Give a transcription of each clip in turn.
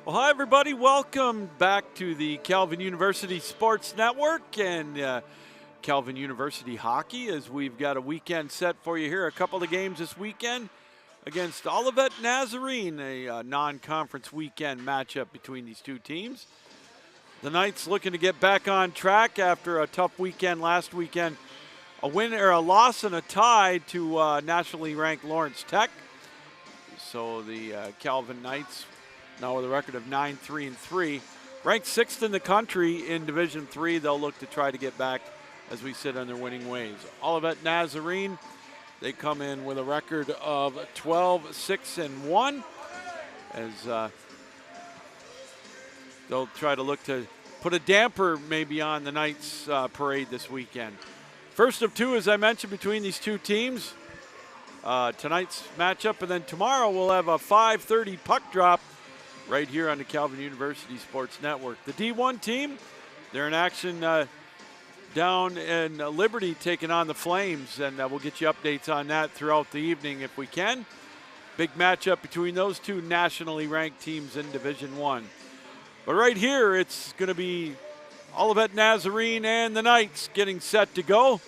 Well, hi, everybody. Welcome back to the Calvin University Sports Network and Calvin University Hockey as we've got a weekend set for you here. A couple of games this weekend against Olivet Nazarene, a non-conference weekend matchup between these two teams. The Knights looking to get back on track after a tough weekend last weekend. A win or a loss and a tie to nationally ranked Lawrence Tech. So the Calvin Knights now with a record of 9-3-3, ranked sixth in the country in Division III. They'll look to try to get back as we sit on their winning ways. Olivet Nazarene, they come in with a record of 12-6-1 as they'll try to look to put a damper maybe on the Knights parade this weekend. First of two, as I mentioned, between these two teams. Tonight's matchup, and then tomorrow we'll have a 5:30 puck drop right here on the Calvin University Sports Network. The D1 team, they're in action down in Liberty taking on the Flames, and we'll get you updates on that throughout the evening if we can. Big matchup between those two nationally ranked teams in Division I. But right here, it's going to be Olivet Nazarene and the Knights getting set to go.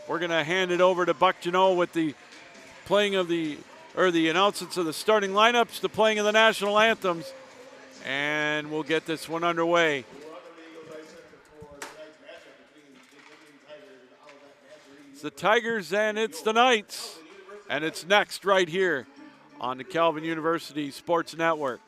We're going to hand it over to Buck Janot with the playing of the announcements of the starting lineups, the playing of the national anthems, and we'll get this one underway. It's the Tigers and it's the Knights, and it's next right here on the Calvin University Sports Network.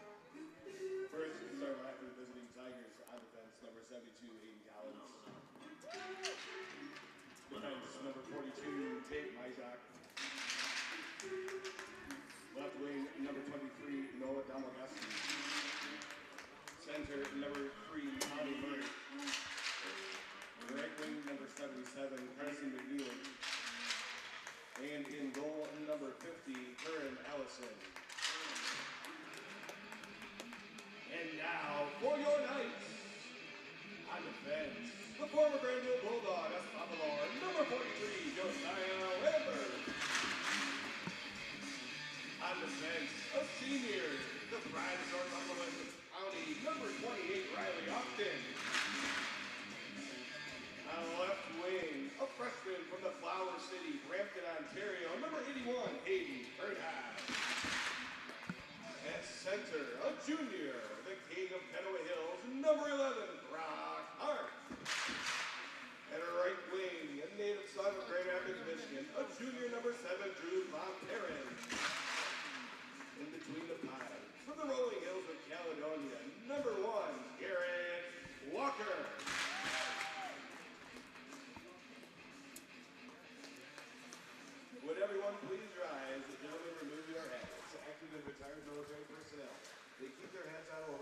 And in goal, number 50, Curran Allison. And now, for your Knights, on defense, the former Granville Bulldog, a sophomore, number 43, Josiah Lambert. On defense, a senior, the pride of Northumberland County, number 28, Riley Upton. On the left wing, a freshman from the Flower City, Brampton, Ontario, number 81, Hayden Bernhard. At center, a junior, the king of Kennewick Hills, number 11, Brock Hart. At a right wing, a native son of Grand Rapids, Michigan, a junior, number 7, Drew Von Perrin. In between the pies, from the rolling hills of Caledonia, number 1, Garrett Walker. Would everyone please rise? The gentlemen remove your hats. Active and retired military personnel. They keep their hats on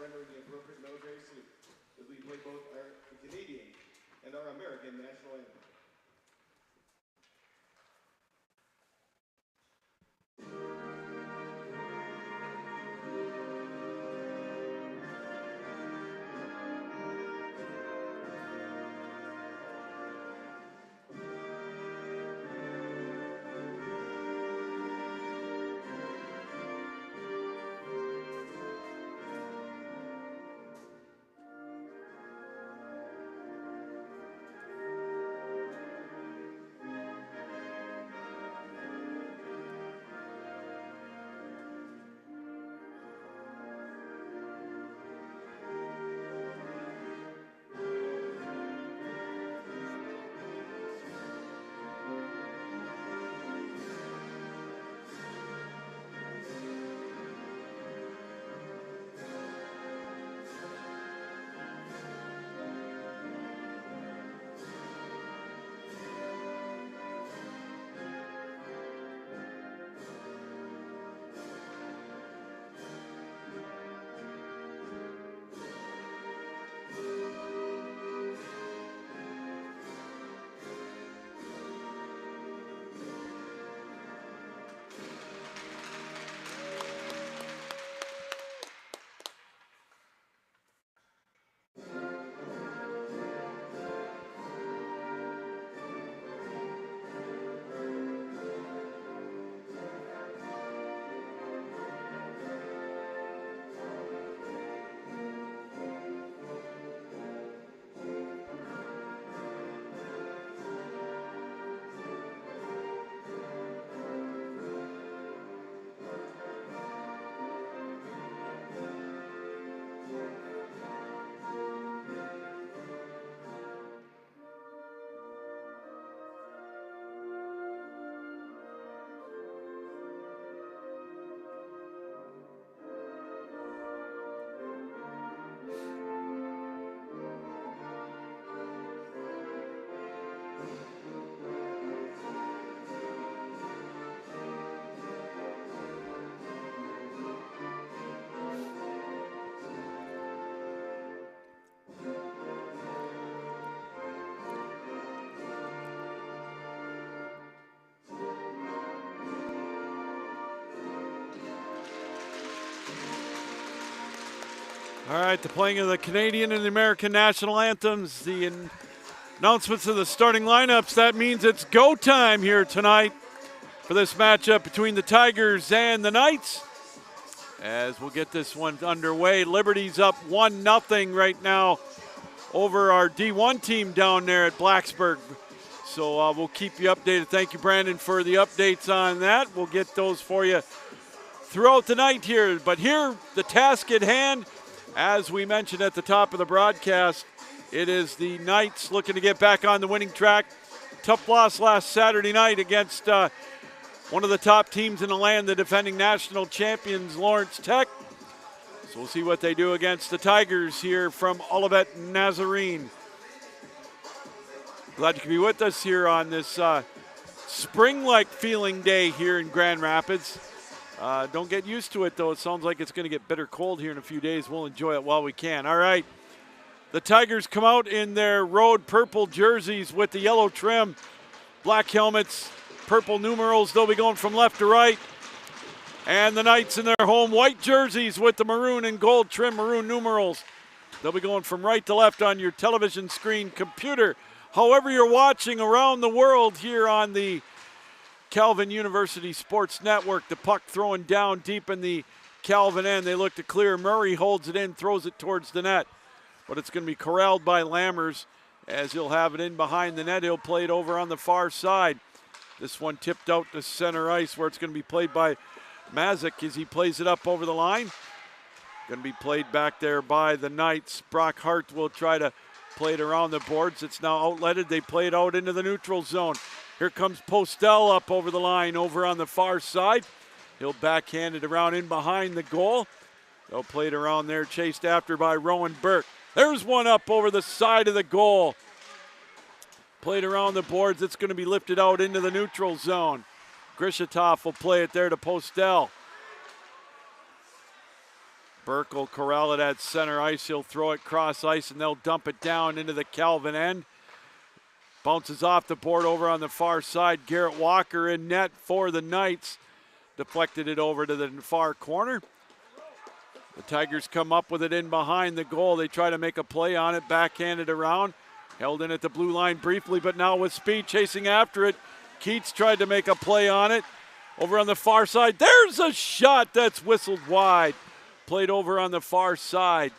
All right, the playing of the Canadian and the American national anthems, the announcements of the starting lineups. That means it's go time here tonight for this matchup between the Tigers and the Knights. As we'll get this one underway, Liberty's up 1-0 right now over our D1 team down there at Blacksburg. So we'll keep you updated. Thank you, Brandon, for the updates on that. We'll get those for you throughout the night here. But here, the task at hand, as we mentioned at the top of the broadcast, it is the Knights looking to get back on the winning track. Tough loss last Saturday night against one of the top teams in the land, the defending national champions, Lawrence Tech. So we'll see what they do against the Tigers here from Olivet, Nazarene. Glad you can be with us here on this spring-like feeling day here in Grand Rapids. Don't get used to it, though. It sounds like it's going to get bitter cold here in a few days. We'll enjoy it while we can. All right. The Tigers come out in their road purple jerseys with the yellow trim, black helmets, purple numerals. They'll be going from left to right. And the Knights in their home white jerseys with the maroon and gold trim, maroon numerals. They'll be going from right to left on your television screen, computer, however you're watching around the world here on the Calvin University Sports Network. The puck throwing down deep in the Calvin end. They look to clear. Murray holds it in, throws it towards the net. But it's going to be corralled by Lammers as he'll have it in behind the net. He'll play it over on the far side. This one tipped out to center ice where it's going to be played by Mazik as he plays it up over the line. Going to be played back there by the Knights. Brock Hart will try to play it around the boards. It's now outletted. They play it out into the neutral zone. Here comes Postel up over the line over on the far side. He'll backhand it around in behind the goal. They'll play it around there, chased after by Rowan Burke. There's one up over the side of the goal. Played around the boards. It's going to be lifted out into the neutral zone. Grishatoff will play it there to Postel. Burke will corral it at center ice. He'll throw it cross ice, and they'll dump it down into the Calvin end. Bounces off the board over on the far side. Garrett Walker in net for the Knights. Deflected it over to the far corner. The Tigers come up with it in behind the goal. They try to make a play on it, backhanded around. Held in at the blue line briefly, but now with speed chasing after it. Keats tried to make a play on it. Over on the far side, there's a shot that's whistled wide. Played over on the far side.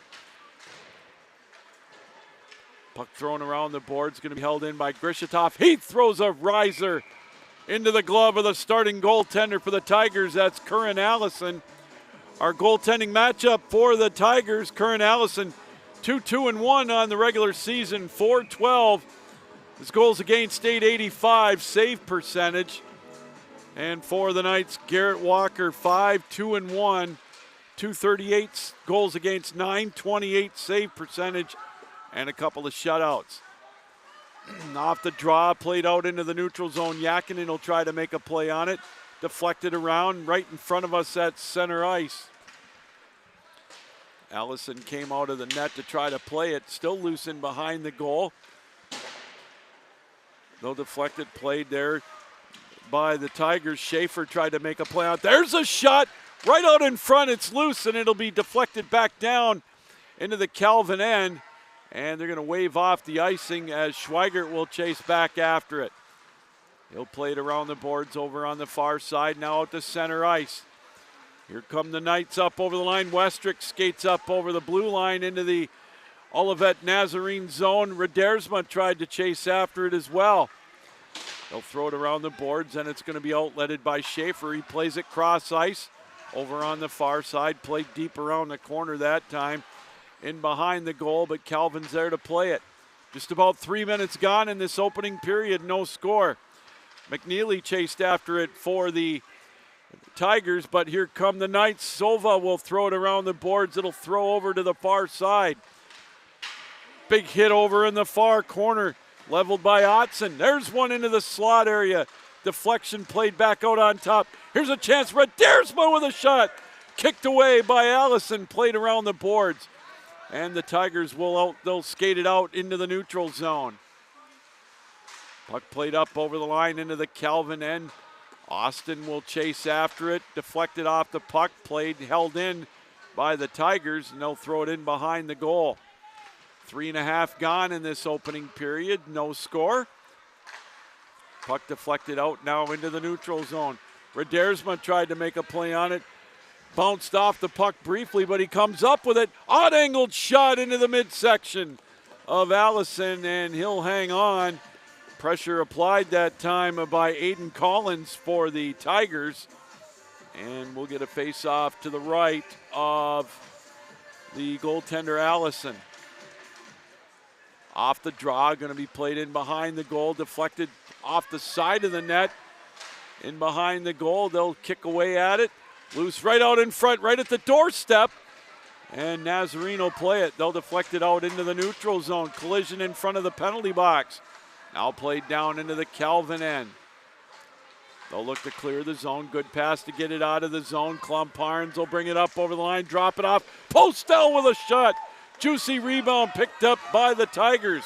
Puck thrown around the boards, going to be held in by Grishatoff. He throws a riser into the glove of the starting goaltender for the Tigers. That's Curran Allison. Our goaltending matchup for the Tigers, Curran Allison, 2-2-1 on the regular season, .412. His goals against .885 save percentage. And for the Knights, Garrett Walker, 5-2-1, .238 goals against, .928 save percentage, and a couple of shutouts. Off the draw, played out into the neutral zone. Yakinen will try to make a play on it. Deflected around right in front of us at center ice. Allison came out of the net to try to play it. Still loose in behind the goal. Though deflected, played there by the Tigers. Schaefer tried to make a play out. There's a shot right out in front. It's loose, and it'll be deflected back down into the Calvin end. And they're going to wave off the icing as Schweigert will chase back after it. He'll play it around the boards over on the far side, now out to center ice. Here come the Knights up over the line. Westrick skates up over the blue line into the Olivet Nazarene zone. Redersma tried to chase after it as well. They'll throw it around the boards, and it's going to be outletted by Schaefer. He plays it cross ice over on the far side. Played deep around the corner that time. In behind the goal, but Calvin's there to play it. Just about 3 minutes gone in this opening period, no score. McNeely chased after it for the Tigers, but here come the Knights. Sova will throw it around the boards. It'll throw over to the far side. Big hit over in the far corner, leveled by Otson. There's one into the slot area. Deflection played back out on top. Here's a chance. Redersma with a shot. Kicked away by Allison, played around the boards. And the Tigers they'll skate it out into the neutral zone. Puck played up over the line into the Calvin end. Austin will chase after it. Deflected off the puck, held in by the Tigers, and they'll throw it in behind the goal. 3.5 gone in this opening period. No score. Puck deflected out now into the neutral zone. Redersma tried to make a play on it. Bounced off the puck briefly, but he comes up with it. Odd-angled shot into the midsection of Allison, and he'll hang on. Pressure applied that time by Aiden Collins for the Tigers. And we'll get a face-off to the right of the goaltender, Allison. Off the draw, going to be played in behind the goal, deflected off the side of the net. In behind the goal, they'll kick away at it. Loose right out in front, right at the doorstep. And Nazarene will play it. They'll deflect it out into the neutral zone. Collision in front of the penalty box. Now played down into the Calvin end. They'll look to clear the zone. Good pass to get it out of the zone. Klumparns will bring it up over the line, drop it off. Postel with a shot. Juicy rebound picked up by the Tigers.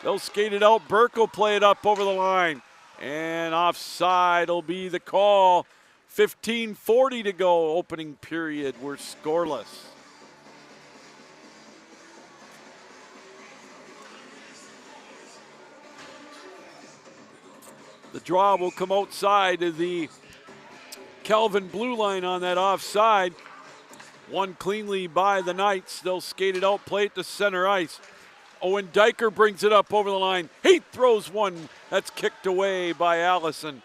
They'll skate it out. Burke will play it up over the line. And offside will be the call. 15:40 to go, opening period. We're scoreless. The draw will come outside of the Calvin blue line on that offside. Won cleanly by the Knights. They'll skate it out, play it to center ice. Owen Diker brings it up over the line. He throws one that's kicked away by Allison.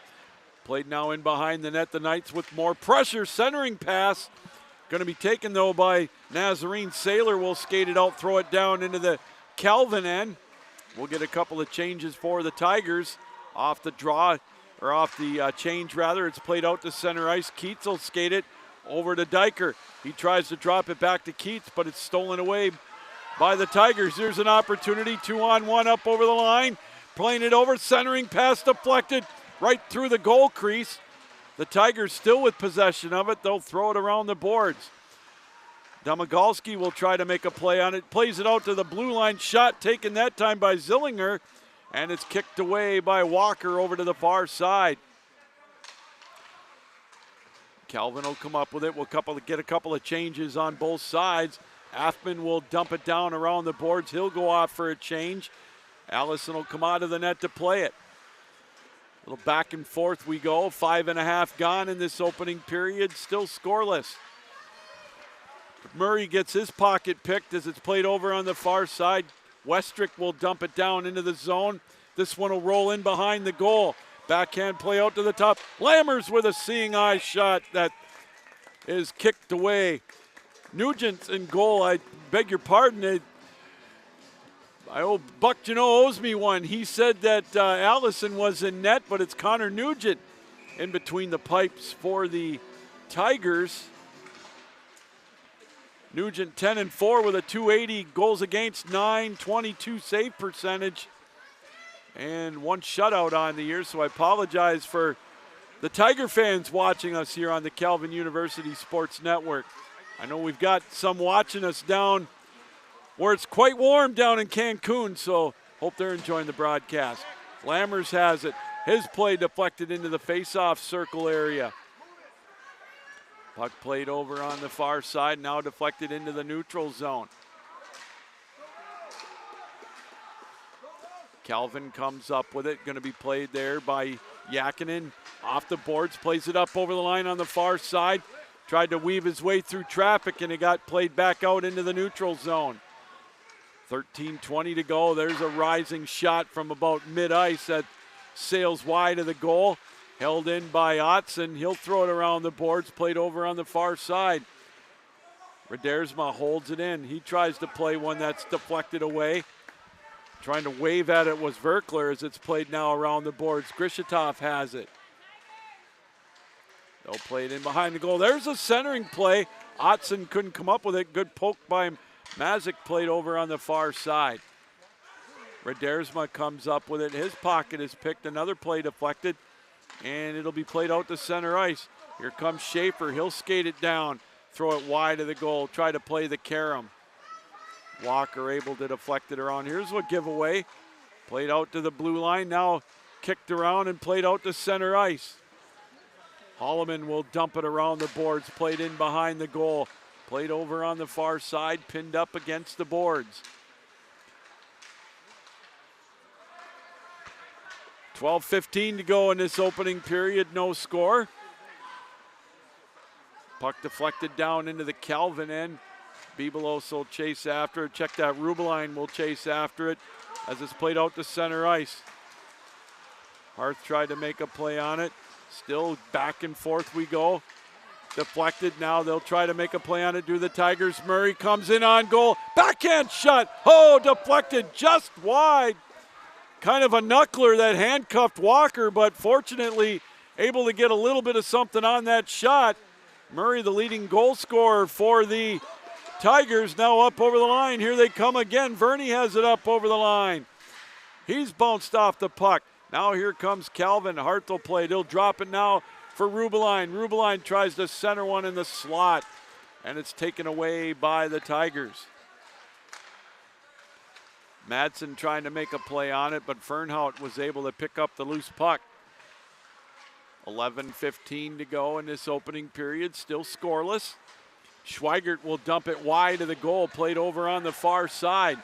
Played now in behind the net. The Knights with more pressure. Centering pass. Going to be taken, though, by Nazarene. Saylor will skate it out, throw it down into the Calvin end. We'll get a couple of changes for the Tigers. Off the draw, or off the change, rather. It's played out to center ice. Keats will skate it over to Diker. He tries to drop it back to Keats, but it's stolen away by the Tigers. Here's an opportunity. 2-on-1 up over the line. Playing it over. Centering pass deflected right through the goal crease. The Tigers still with possession of it. They'll throw it around the boards. Domagalski will try to make a play on it. Plays it out to the blue line. Shot taken that time by Zillinger. And it's kicked away by Walker over to the far side. Calvin will come up with it. We'll get a couple of changes on both sides. Affman will dump it down around the boards. He'll go off for a change. Allison will come out of the net to play it. A little back and forth we go. 5.5 gone in this opening period. Still scoreless. Murray gets his pocket picked as it's played over on the far side. Westrick will dump it down into the zone. This one will roll in behind the goal. Backhand play out to the top. Lammers with a seeing eye shot that is kicked away. Nugent in goal. I beg your pardon. Buck Janot owes me one. He said that Allison was in net, but it's Connor Nugent in between the pipes for the Tigers. Nugent 10-4 with a .280 goals against, .922 save percentage, and 1 shutout on the year. So I apologize for the Tiger fans watching us here on the Calvin University Sports Network. I know we've got some watching us down where it's quite warm down in Cancun, so hope they're enjoying the broadcast. Lammers has it. His play deflected into the face-off circle area. Puck played over on the far side, now deflected into the neutral zone. Calvin comes up with it, going to be played there by Yakinen. Off the boards, plays it up over the line on the far side. Tried to weave his way through traffic, and it got played back out into the neutral zone. 13:20 to go. There's a rising shot from about mid-ice that sails wide of the goal. Held in by Otson. He'll throw it around the boards, played over on the far side. Redersma holds it in. He tries to play one that's deflected away. Trying to wave at it was Verkler as it's played now around the boards. Grishitov has it. They'll play it in behind the goal. There's a centering play. Otson couldn't come up with it. Good poke by Mazik, played over on the far side. Redersma comes up with it. His pocket is picked. Another play deflected. And it'll be played out to center ice. Here comes Schaefer. He'll skate it down. Throw it wide of the goal. Try to play the carom. Walker able to deflect it around. Here's a giveaway. Played out to the blue line. Now kicked around and played out to center ice. Holloman will dump it around the boards. Played in behind the goal. Played over on the far side, pinned up against the boards. 12:15 to go in this opening period, no score. Puck deflected down into the Calvin end. Bibelos will chase after it. Check that, Rubeline will chase after it as it's played out to center ice. Harth tried to make a play on it. Still back and forth we go. Deflected now, they'll try to make a play on it, do the Tigers. Murray comes in on goal. Backhand shot. Oh, deflected just wide. Kind of a knuckler that handcuffed Walker, but fortunately able to get a little bit of something on that shot. Murray, the leading goal scorer for the Tigers, now up over the line. Here they come again. Verney has it up over the line. He's bounced off the puck. Now here comes Calvin. Hart will play it. He'll drop it now for Rubeline. Rubeline tries to center one in the slot, and it's taken away by the Tigers. Madsen trying to make a play on it, but Fernhout was able to pick up the loose puck. 11:15 to go in this opening period, still scoreless. Schweigert will dump it wide of the goal, played over on the far side.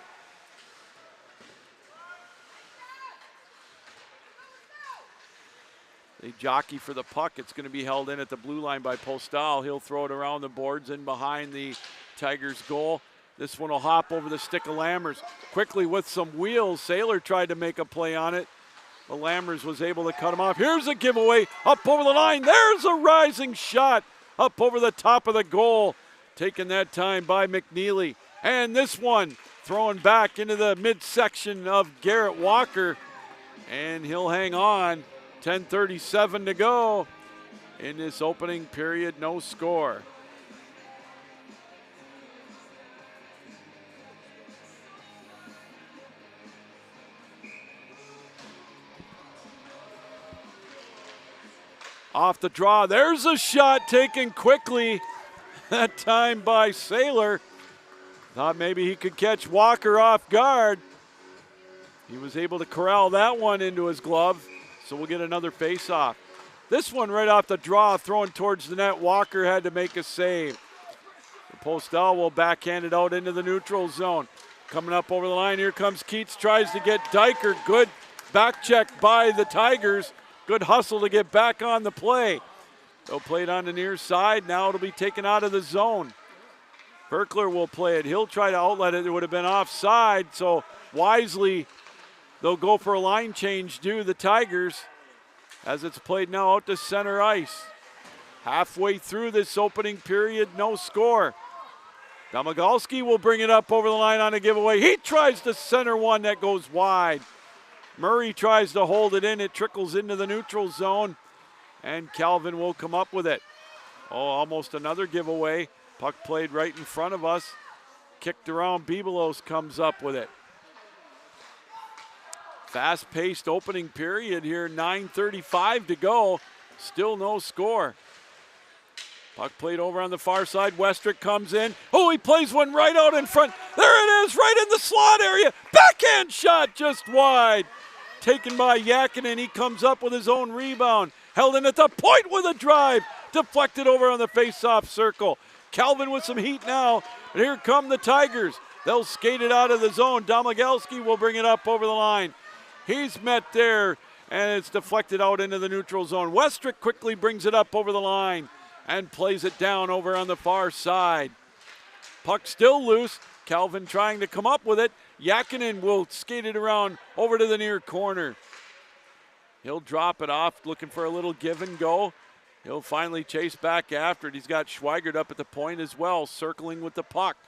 They jockey for the puck. It's going to be held in at the blue line by Postal. He'll throw it around the boards and behind the Tigers' goal. This one will hop over the stick of Lammers. Quickly with some wheels, Saylor tried to make a play on it. But Lammers was able to cut him off. Here's a giveaway up over the line. There's a rising shot up over the top of the goal. Taken that time by McNeely. And this one thrown back into the midsection of Garrett Walker. And he'll hang on. 10:37 to go in this opening period, no score. Off the draw, there's a shot taken quickly, that time by Saylor. Thought maybe he could catch Walker off guard. He was able to corral that one into his glove. So we'll get another face-off. This one right off the draw, thrown towards the net. Walker had to make a save. The Postal will backhand it out into the neutral zone. Coming up over the line, here comes Keats, tries to get Diker. Good back check by the Tigers. Good hustle to get back on the play. They'll play it on the near side. Now it'll be taken out of the zone. Berkler will play it. He'll try to outlet it. It would have been offside, so wisely they'll go for a line change, do the Tigers, as it's played now out to center ice. Halfway through this opening period, no score. Domagalski will bring it up over the line on a giveaway. He tries to center one that goes wide. Murray tries to hold it in. It trickles into the neutral zone, and Calvin will come up with it. Oh, almost another giveaway. Puck played right in front of us. Kicked around, Bibelos comes up with it. Fast-paced opening period here, 9:35 to go. Still no score. Puck played over on the far side. Westrick comes in. Oh, he plays one right out in front. There it is, right in the slot area. Backhand shot just wide. Taken by Yakinen. He comes up with his own rebound. Held in at the point with a drive. Deflected over on the face-off circle. Calvin with some heat now. And here come the Tigers. They'll skate it out of the zone. Domagalski will bring it up over the line. He's met there, and it's deflected out into the neutral zone. Westrick quickly brings it up over the line and plays it down over on the far side. Puck still loose. Calvin trying to come up with it. Yakinen will skate it around over to the near corner. He'll drop it off, looking for a little give and go. He'll finally chase back after it. He's got Schweigert up at the point as well, circling with the puck.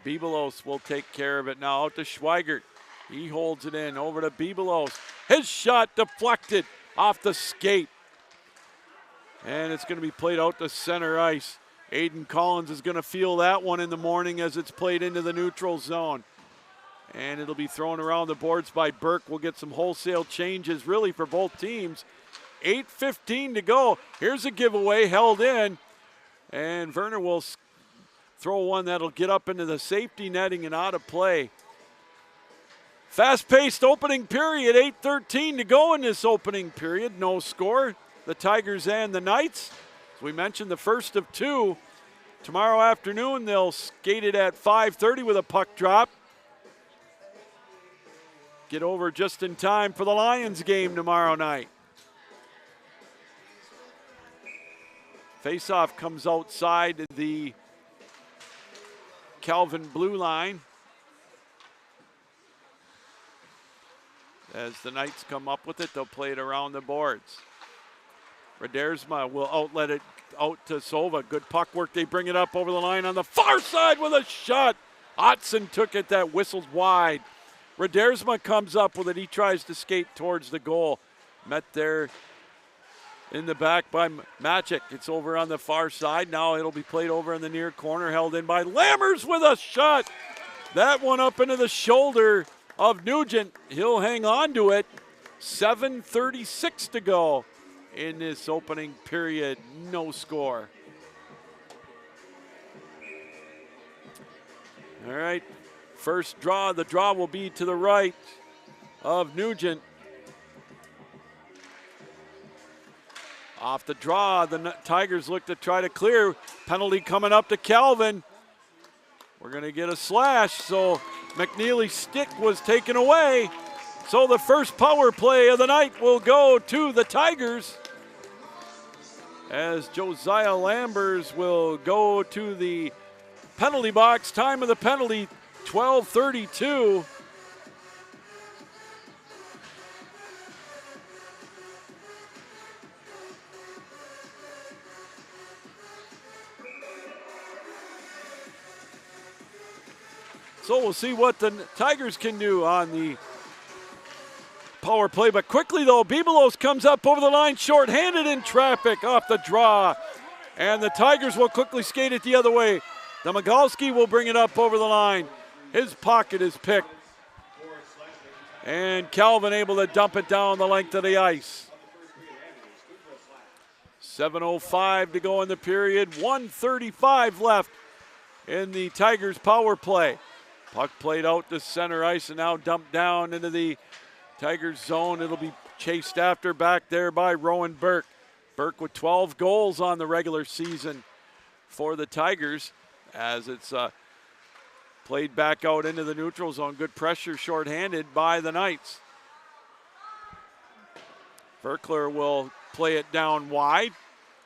Bibelos will take care of it now, out to Schweigert. He holds it in, over to Bibelos. His shot deflected off the skate. And it's going to be played out to center ice. Aiden Collins is going to feel that one in the morning as it's played into the neutral zone. And it'll be thrown around the boards by Burke. We'll get some wholesale changes really for both teams. 8:15 to go. Here's a giveaway held in. And Werner will throw one that'll get up into the safety netting and out of play. Fast-paced opening period, 8:13 to go in this opening period. No score. The Tigers and the Knights. As we mentioned, the first of two Tomorrow afternoon, they'll skate it at 5:30 with a puck drop. Get over just in time for the Lions game tomorrow night. Faceoff comes outside the Calvin blue line. As the Knights come up with it, they'll play it around the boards. Redersma will outlet it out to Sova. Good puck work. They bring it up over the line on the far side with a shot. Otson took it. That whistled wide. Redersma comes up with it. He tries to skate towards the goal. Met there in the back by Maciek. It's over on the far side. Now it'll be played over in the near corner. Held in by Lammers with a shot. That one up into the shoulder of Nugent. He'll hang on to it. 7:36 to go in this opening period. No score. All right. First draw. The draw will be to the right of Nugent. Off the draw, the Tigers look to try to clear. Penalty coming up to Calvin. We're going to get a slash, so McNeely's stick was taken away. So the first power play of the night will go to the Tigers, as Josiah Lambers will go to the penalty box. Time of the penalty, 12:32. So we'll see what the Tigers can do on the power play. But quickly, though, Bibelos comes up over the line, short-handed in traffic off the draw. And the Tigers will quickly skate it the other way. Domagalski will bring it up over the line. His pocket is picked. And Calvin able to dump it down the length of the ice. 7:05 to go in the period. 1:35 left in the Tigers power play. Puck played out to center ice and now dumped down into the Tigers zone. It'll be chased after back there by Rowan Burke. Burke with 12 goals on the regular season for the Tigers, as it's played back out into the neutral zone. Good pressure shorthanded by the Knights. Verkler will play it down wide,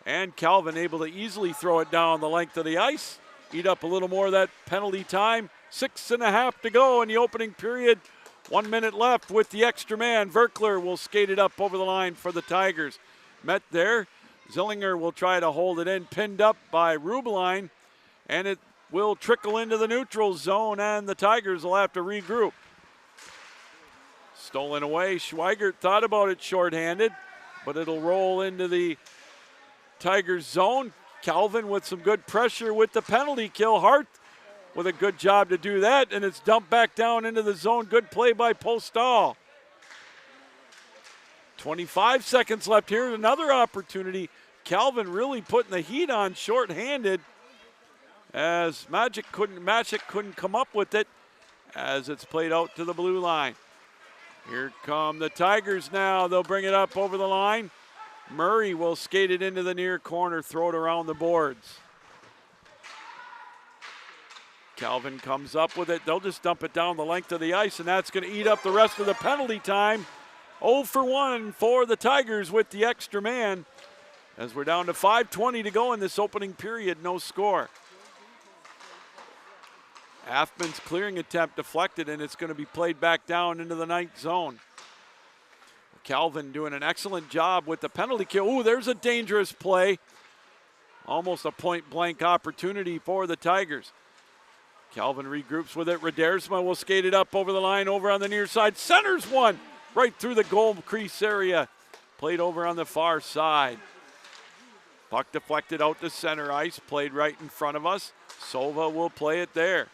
and Calvin able to easily throw it down the length of the ice. Eat up a little more of that penalty time. 6.5 to go in the opening period. 1 minute left with the extra man. Verkler will skate it up over the line for the Tigers. Met there. Zillinger will try to hold it in, pinned up by Rublein, and it will trickle into the neutral zone, and the Tigers will have to regroup. Stolen away. Schweigert thought about it shorthanded, but it'll roll into the Tigers zone. Calvin with some good pressure with the penalty kill. Hart with a good job to do that, and it's dumped back down into the zone. Good play by Postal. 25 seconds left here. Another opportunity. Calvin really putting the heat on shorthanded, as Maciek couldn't come up with it, as it's played out to the blue line. Here come the Tigers now. They'll bring it up over the line. Murray will skate it into the near corner, throw it around the boards. Calvin comes up with it. They'll just dump it down the length of the ice, and that's going to eat up the rest of the penalty time. 0 for 1 for the Tigers with the extra man, as we're down to 5:20 to go in this opening period. No score. Affman's clearing attempt deflected, and it's going to be played back down into the Knight zone. Calvin doing an excellent job with the penalty kill. Ooh, there's a dangerous play. Almost a point-blank opportunity for the Tigers. Calvin regroups with it. Redersma will skate it up over the line, over on the near side. Centers one right through the goal crease area. Played over on the far side. Puck deflected out to center ice. Played right in front of us. Sova will play it there.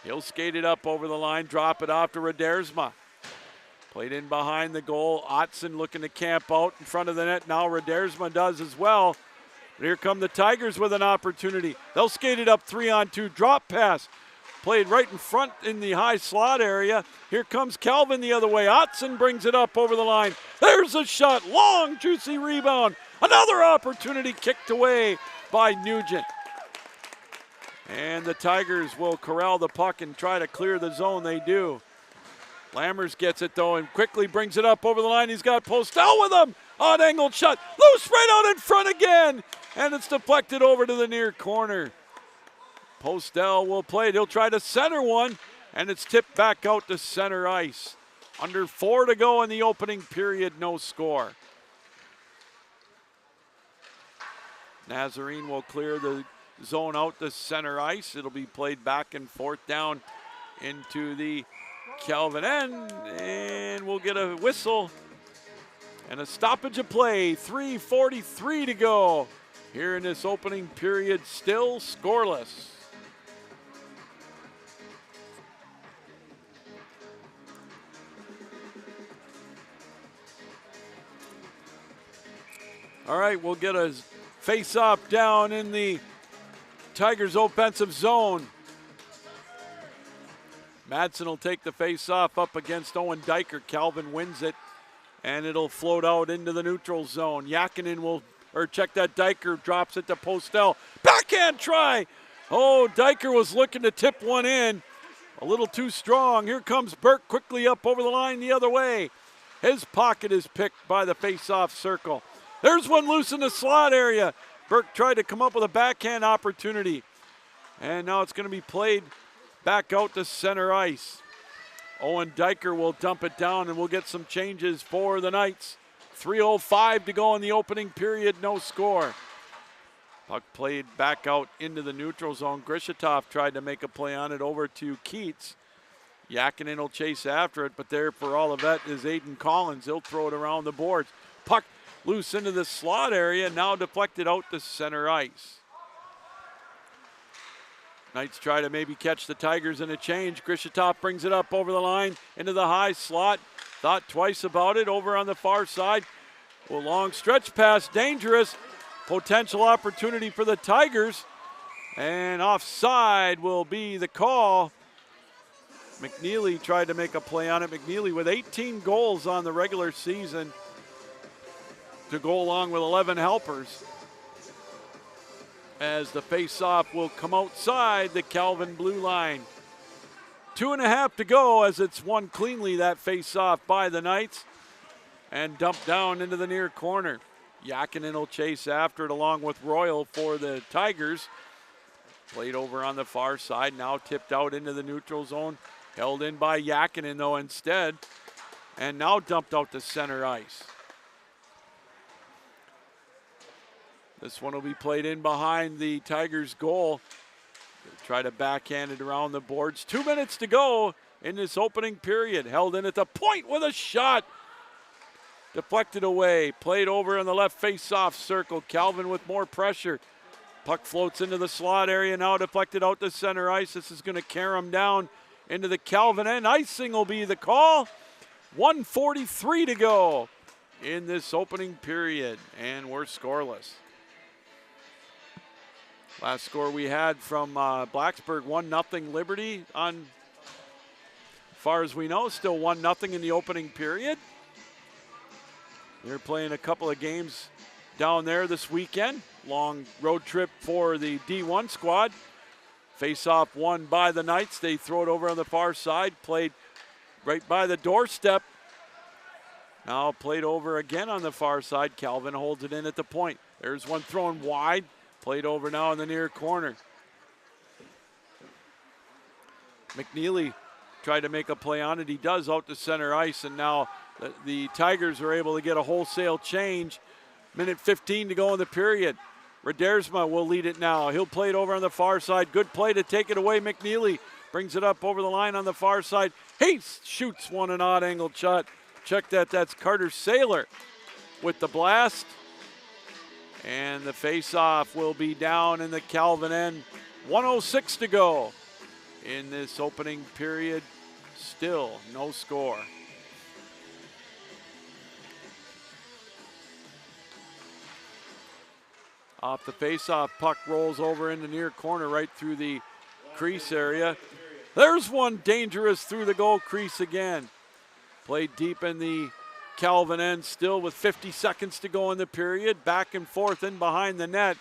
He'll skate it up over the line, drop it off to Redersma. Played in behind the goal. Otson looking to camp out in front of the net. Now Redersma does as well. But here come the Tigers with an opportunity. They'll skate it up 3-on-2. Drop pass. Played right in front in the high slot area. Here comes Calvin the other way. Otson brings it up over the line. There's a shot. Long, juicy rebound. Another opportunity kicked away by Nugent. And the Tigers will corral the puck and try to clear the zone. They do. Lammers gets it though and quickly brings it up over the line. He's got Postel with him. Odd angled shot. Loose right out in front again. And it's deflected over to the near corner. Postel will play it. He'll try to center one. And it's tipped back out to center ice. Under 4 to go in the opening period. No score. Nazarene will clear the zone out to center ice. It'll be played back and forth down into the Calvin end, and we'll get a whistle and a stoppage of play. 3:43 to go here in this opening period, still scoreless. All right, we'll get a face-off down in the Tigers' offensive zone. Madsen will take the face-off up against Owen Diker. Calvin wins it, and it'll float out into the neutral zone. Yakinen will, check that. Diker drops it to Postel. Backhand try. Oh, Diker was looking to tip one in. A little too strong. Here comes Burke quickly up over the line the other way. His pocket is picked by the face-off circle. There's one loose in the slot area. Burke tried to come up with a backhand opportunity. And now it's going to be played back out to center ice. Owen Diker will dump it down, and we'll get some changes for the Knights. 3:05 to go in the opening period, no score. Puck played back out into the neutral zone. Grishitov tried to make a play on it over to Keats. Yakinen will chase after it, but there for Olivet is Aiden Collins. He'll throw it around the boards. Puck loose into the slot area, now deflected out to center ice. Knights try to maybe catch the Tigers in a change. Grishitov brings it up over the line into the high slot. Thought twice about it over on the far side. A long stretch pass, dangerous. Potential opportunity for the Tigers. And offside will be the call. McNeely tried to make a play on it. McNeely with 18 goals on the regular season to go along with 11 helpers. As the face-off will come outside the Calvin blue line. 2.5 to go as it's won cleanly, that face-off by the Knights, and dumped down into the near corner. Yakinen will chase after it along with Royal for the Tigers. Played over on the far side, now tipped out into the neutral zone. Held in by Yakinen though instead, and now dumped out to center ice. This one will be played in behind the Tigers' goal. They'll try to backhand it around the boards. 2 minutes to go in this opening period. Held in at the point with a shot. Deflected away. Played over in the left face-off circle. Calvin with more pressure. Puck floats into the slot area. Now deflected out to center ice. This is going to carry him down into the Calvin end. Icing will be the call. 1:43 to go in this opening period. And we're scoreless. Last score we had from Blacksburg, 1-0 Liberty on, as far as we know, still 1-0 in the opening period. They're playing a couple of games down there this weekend. Long road trip for the D1 squad. Face-off won by the Knights. They throw it over on the far side, played right by the doorstep. Now played over again on the far side. Calvin holds it in at the point. There's one thrown wide. Played over now in the near corner. McNeely tried to make a play on it. He does out to center ice, and now the Tigers are able to get a wholesale change. Minute 15 to go in the period. Redersma will lead it now. He'll play it over on the far side. Good play to take it away. McNeely brings it up over the line on the far side. He shoots one, an odd angled shot. Check that. That's Carter Saylor with the blast. And the face-off will be down in the Calvin end. 1:06 to go in this opening period. Still no score. Off the face-off, puck rolls over in the near corner right through the crease area. There's one dangerous through the goal crease again. Played deep in the Calvin end, still with 50 seconds to go in the period. Back and forth in behind the net.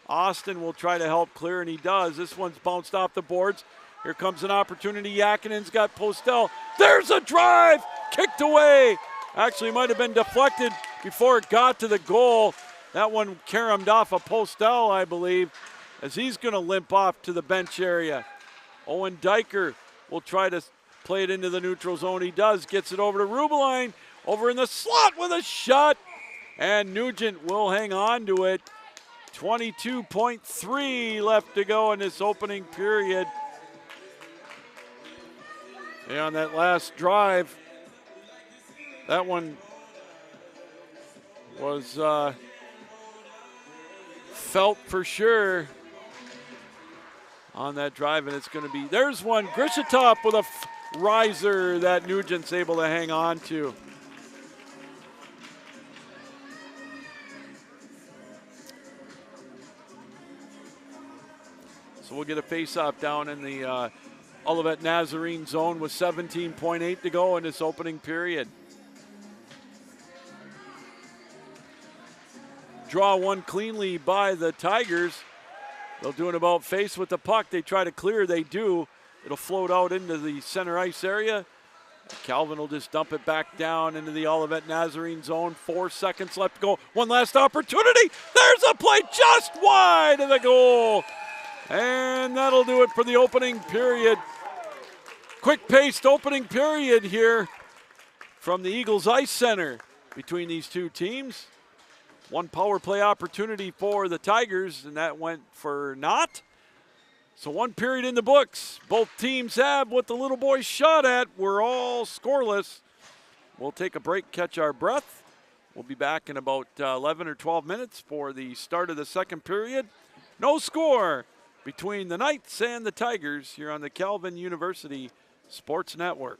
Austin will try to help clear, and he does. This one's bounced off the boards. Here comes an opportunity. Yakinen's got Postel. There's a drive, kicked away. Actually might have been deflected before it got to the goal. That one caromed off a Postel, I believe, as he's going to limp off to the bench area. Owen Diker will try to play it into the neutral zone. He does, gets it over to Rubeline, over in the slot with a shot, and Nugent will hang on to it. 22.3 left to go in this opening period. And on that last drive, that one was felt for sure on that drive, and it's going to be, there's one, Grishatop with a riser that Nugent's able to hang on to. So we'll get a face-off down in the Olivet Nazarene zone with 17.8 to go in this opening period. Draw one cleanly by the Tigers. They'll do an about face with the puck. They try to clear, they do. It'll float out into the center ice area. Calvin will just dump it back down into the Olivet Nazarene zone. 4 seconds left to go. One last opportunity. There's a play just wide of the goal. And that'll do it for the opening period. Quick-paced opening period here from the Eagles Ice Center between these two teams. One power play opportunity for the Tigers, and that went for naught. So one period in the books. Both teams have what the little boys shot at. We're all scoreless. We'll take a break, catch our breath. We'll be back in about 11 or 12 minutes for the start of the second period. No score between the Knights and the Tigers here on the Calvin University Sports Network.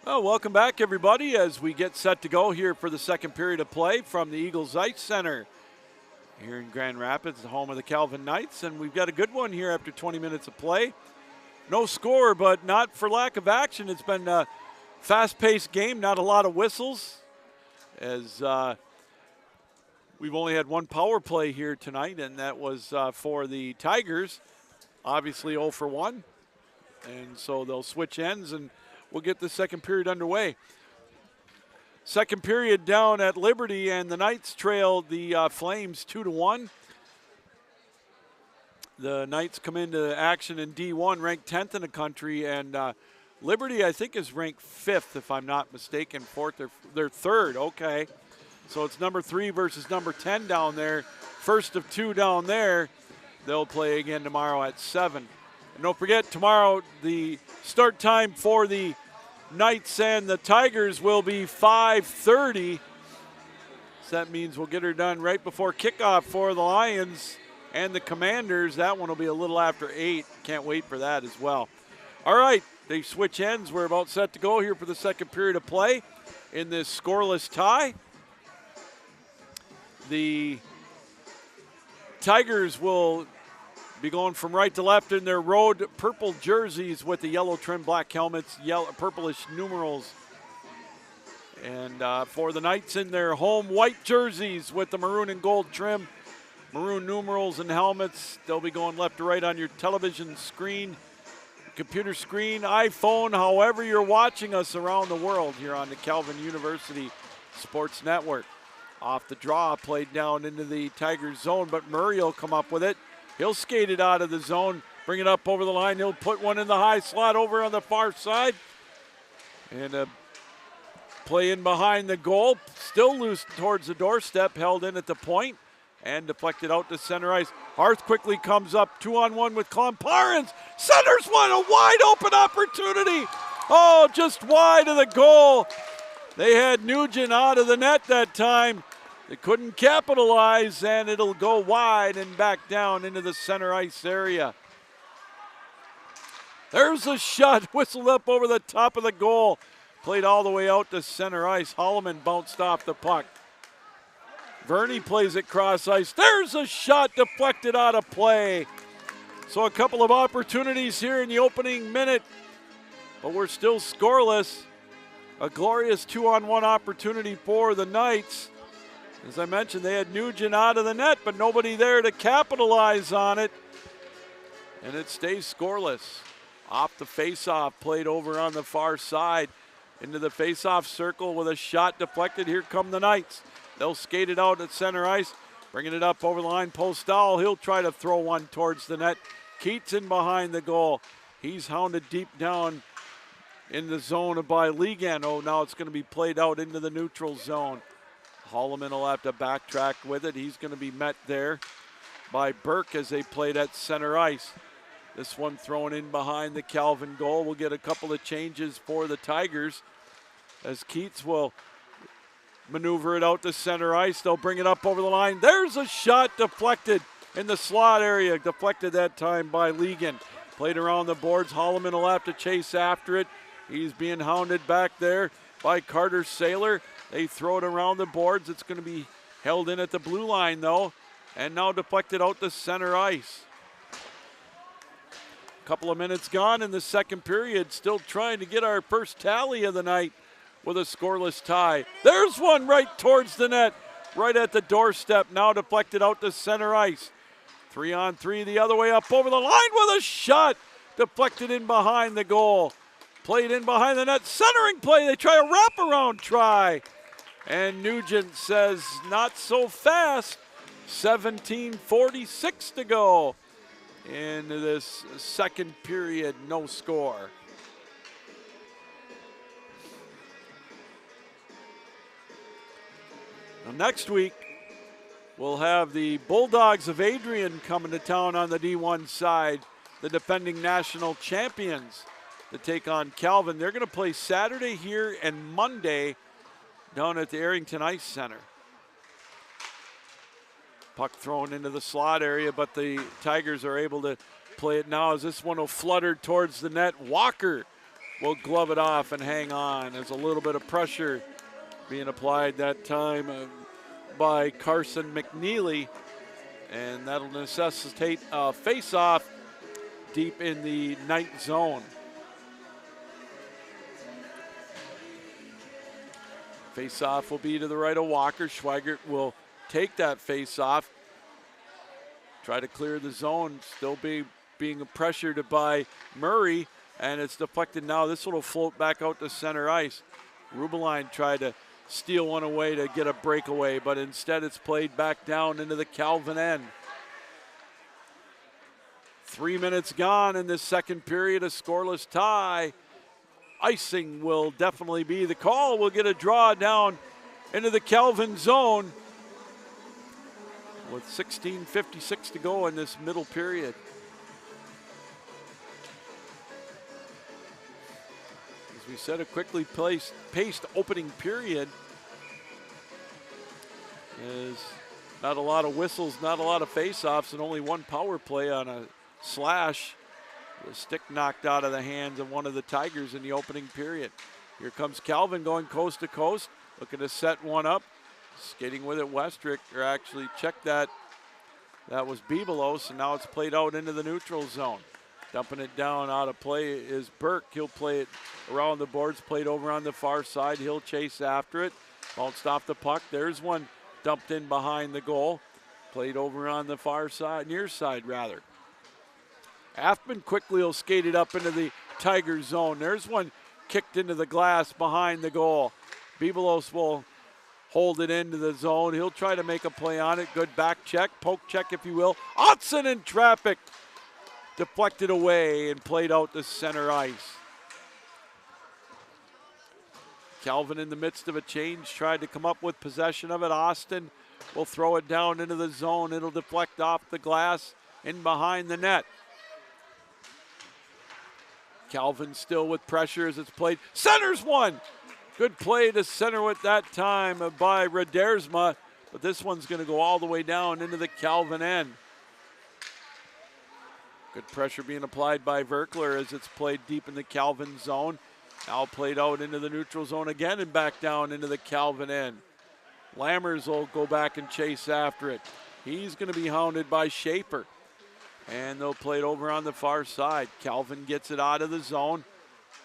Well, welcome back, everybody, as we get set to go here for the second period of play from the Eagles Ice Center here in Grand Rapids, the home of the Calvin Knights. And we've got a good one here after 20 minutes of play. No score, but not for lack of action. It's been a fast-paced game, not a lot of whistles, as we've only had one power play here tonight, and that was for the Tigers. Obviously 0 for 1, and so they'll switch ends, and we'll get the second period underway. Second period down at Liberty, and the Knights trail the Flames 2-1. The Knights come into action in D1, ranked 10th in the country, and Liberty, I think, is ranked 5th, if I'm not mistaken. 4th, they're 3rd, okay. So it's number 3 versus number 10 down there. First of 2 down there. They'll play again tomorrow at 7. And don't forget, tomorrow the start time for the Knights and the Tigers will be 5:30. So that means we'll get her done right before kickoff for the Lions and the Commanders. That one will be a little after 8. Can't wait for that as well. All right, they switch ends. We're about set to go here for the second period of play in this scoreless tie. The Tigers will be going from right to left in their road purple jerseys with the yellow trim, black helmets, yellow purplish numerals. And for the Knights in their home white jerseys with the maroon and gold trim, maroon numerals and helmets. They'll be going left to right on your television screen, computer screen, iPhone, however you're watching us around the world here on the Calvin University Sports Network. Off the draw, played down into the Tigers zone, but Murray will come up with it. He'll skate it out of the zone, bring it up over the line. He'll put one in the high slot over on the far side. And play in behind the goal, still loose towards the doorstep, held in at the point, and deflected out to center ice. Harth quickly comes up 2-on-1 with Klomparens. Centers one, a wide open opportunity. Oh, just wide of the goal. They had Nugent out of the net that time. They couldn't capitalize, and it'll go wide and back down into the center ice area. There's a shot whistled up over the top of the goal. Played all the way out to center ice. Holloman bounced off the puck. Verney plays it cross ice. There's a shot deflected out of play. So a couple of opportunities here in the opening minute, but we're still scoreless. A glorious 2-on-1 opportunity for the Knights. As I mentioned, they had Nugent out of the net, but nobody there to capitalize on it. And it stays scoreless. Off the faceoff, played over on the far side. Into the faceoff circle with a shot deflected. Here come the Knights. They'll skate it out at center ice, bringing it up over the line. Postal, he'll try to throw one towards the net. Keats in behind the goal. He's hounded deep down in the zone by Ligan. Oh, now it's going to be played out into the neutral zone. Holloman will have to backtrack with it. He's going to be met there by Burke as they played at center ice. This one thrown in behind the Calvin goal. We'll get a couple of changes for the Tigers as Keats will maneuver it out to center ice. They'll bring it up over the line. There's a shot deflected in the slot area. Deflected that time by Ligan. Played around the boards. Holloman will have to chase after it. He's being hounded back there by Carter Saylor. They throw it around the boards. It's going to be held in at the blue line, though, and now deflected out to center ice. Couple of minutes gone in the second period. Still trying to get our first tally of the night with a scoreless tie. There's one right towards the net, right at the doorstep. Now deflected out to center ice. 3-on-3 the other way up over the line with a shot. Deflected in behind the goal. Played in behind the net. Centering play. They try a wraparound try. And Nugent says, not so fast. 17:46 to go into this second period. No score. Now next week, we'll have the Bulldogs of Adrian coming to town on the D1 side, the defending national champions, to take on Calvin. They're going to play Saturday here and Monday down at the Arrington Ice Center. Puck thrown into the slot area, but the Tigers are able to play it now as this one will flutter towards the net. Walker will glove it off and hang on. There's a little bit of pressure being applied that time by Carson McNeely, and that'll necessitate a face-off deep in the Knight zone. Face-off will be to the right of Walker. Schweigert will take that face-off, try to clear the zone, still being pressured by Murray, and it's deflected now. This one will float back out to center ice. Rubeline tried to steal one away to get a breakaway, but instead it's played back down into the Calvin end. 3 minutes gone in this second period, a scoreless tie. Icing will definitely be the call. We'll get a draw down into the Calvin zone with 16:56 to go in this middle period. As we said, a quickly paced opening period. There's not a lot of whistles, not a lot of face-offs, and only one power play on a slash. The stick knocked out of the hands of one of the Tigers in the opening period. Here comes Calvin going coast to coast, looking to set one up. Skating with it, Westrick, or actually checked that. That was Bebelos, and now it's played out into the neutral zone. Dumping it down out of play is Burke. He'll play it around the boards, played over on the far side. He'll chase after it. Bounced off the puck. There's one dumped in behind the goal. Played over on the far side, near side rather. Athman quickly will skate it up into the Tiger zone. There's one kicked into the glass behind the goal. Bebelos will hold it into the zone. He'll try to make a play on it. Good back check, poke check if you will. Otson in traffic. Deflected away and played out to center ice. Calvin in the midst of a change tried to come up with possession of it. Austin will throw it down into the zone. It'll deflect off the glass in behind the net. Calvin still with pressure as it's played. Centers one. Good play to center with that time by Radersma, but this one's going to go all the way down into the Calvin end. Good pressure being applied by Verkler as it's played deep in the Calvin zone. Now played out into the neutral zone again and back down into the Calvin end. Lammers will go back and chase after it. He's going to be hounded by Schaefer. And they'll play it over on the far side. Calvin gets it out of the zone.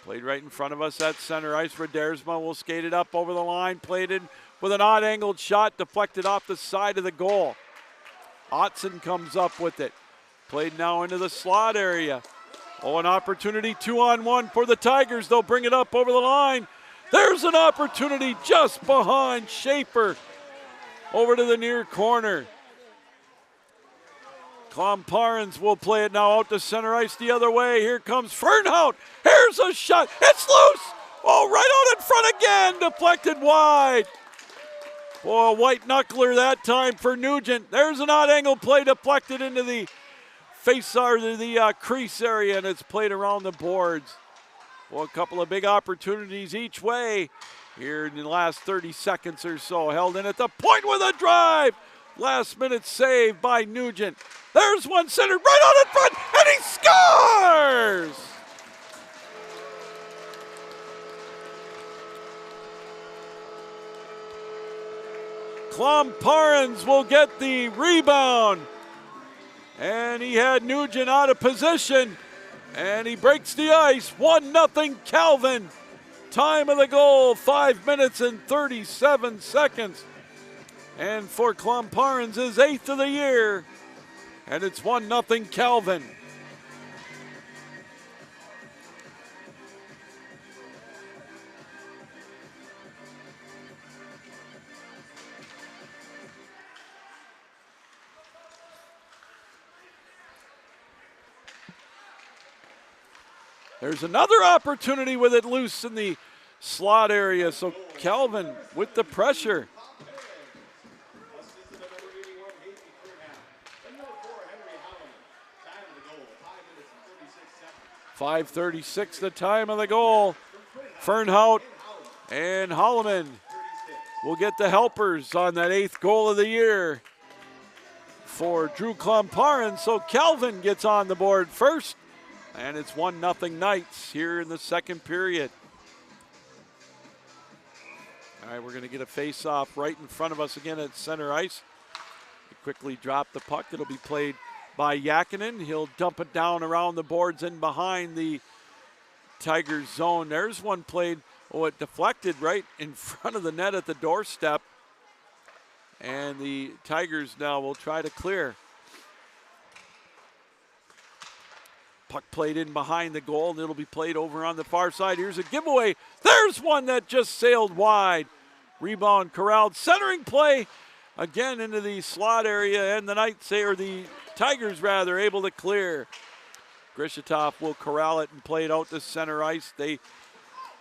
Played right in front of us at center ice. Radersma will skate it up over the line. Played in with an odd angled shot. Deflected off the side of the goal. Otson comes up with it. Played now into the slot area. Oh, an opportunity 2-on-1 for the Tigers. They'll bring it up over the line. There's an opportunity just behind Schaefer. Over to the near corner. Klomparens will play it now out to center ice the other way. Here comes Fernhout. Here's a shot. It's loose. Oh, right out in front again. Deflected wide. Boy, a white knuckler that time for Nugent. There's an odd angle play deflected into the face or the crease area, and it's played around the boards. Well, a couple of big opportunities each way here in the last 30 seconds or so. Held in at the point with a drive. Last minute save by Nugent. There's one centered right out in front, and he scores! Klomparens will get the rebound. And he had Nugent out of position. And he breaks the ice. 1-0 Calvin. Time of the goal, 5 minutes and 37 seconds. And for Klomparens, his 8th of the year. And it's 1-0 Calvin. There's another opportunity with it loose in the slot area. So Calvin with the pressure. 5:36 the time of the goal. Fernhout and Holloman will get the helpers on that 8th goal of the year for Drew Klomparens. So Calvin gets on the board first And it's 1-0 Knights here in the second period. All right, we're going to get a face-off right in front of us again at center ice. They quickly drop the puck. It'll be played by Yakinen. He'll dump it down around the boards and behind the Tigers zone. There's one played, it deflected right in front of the net at the doorstep. And the Tigers now will try to clear. Puck played in behind the goal, and it'll be played over on the far side. Here's a giveaway. There's one that just sailed wide. Rebound corralled. Centering play again into the slot area, and the Knights, or the Tigers rather, able to clear. Grishatov will corral it and play it out to center ice. They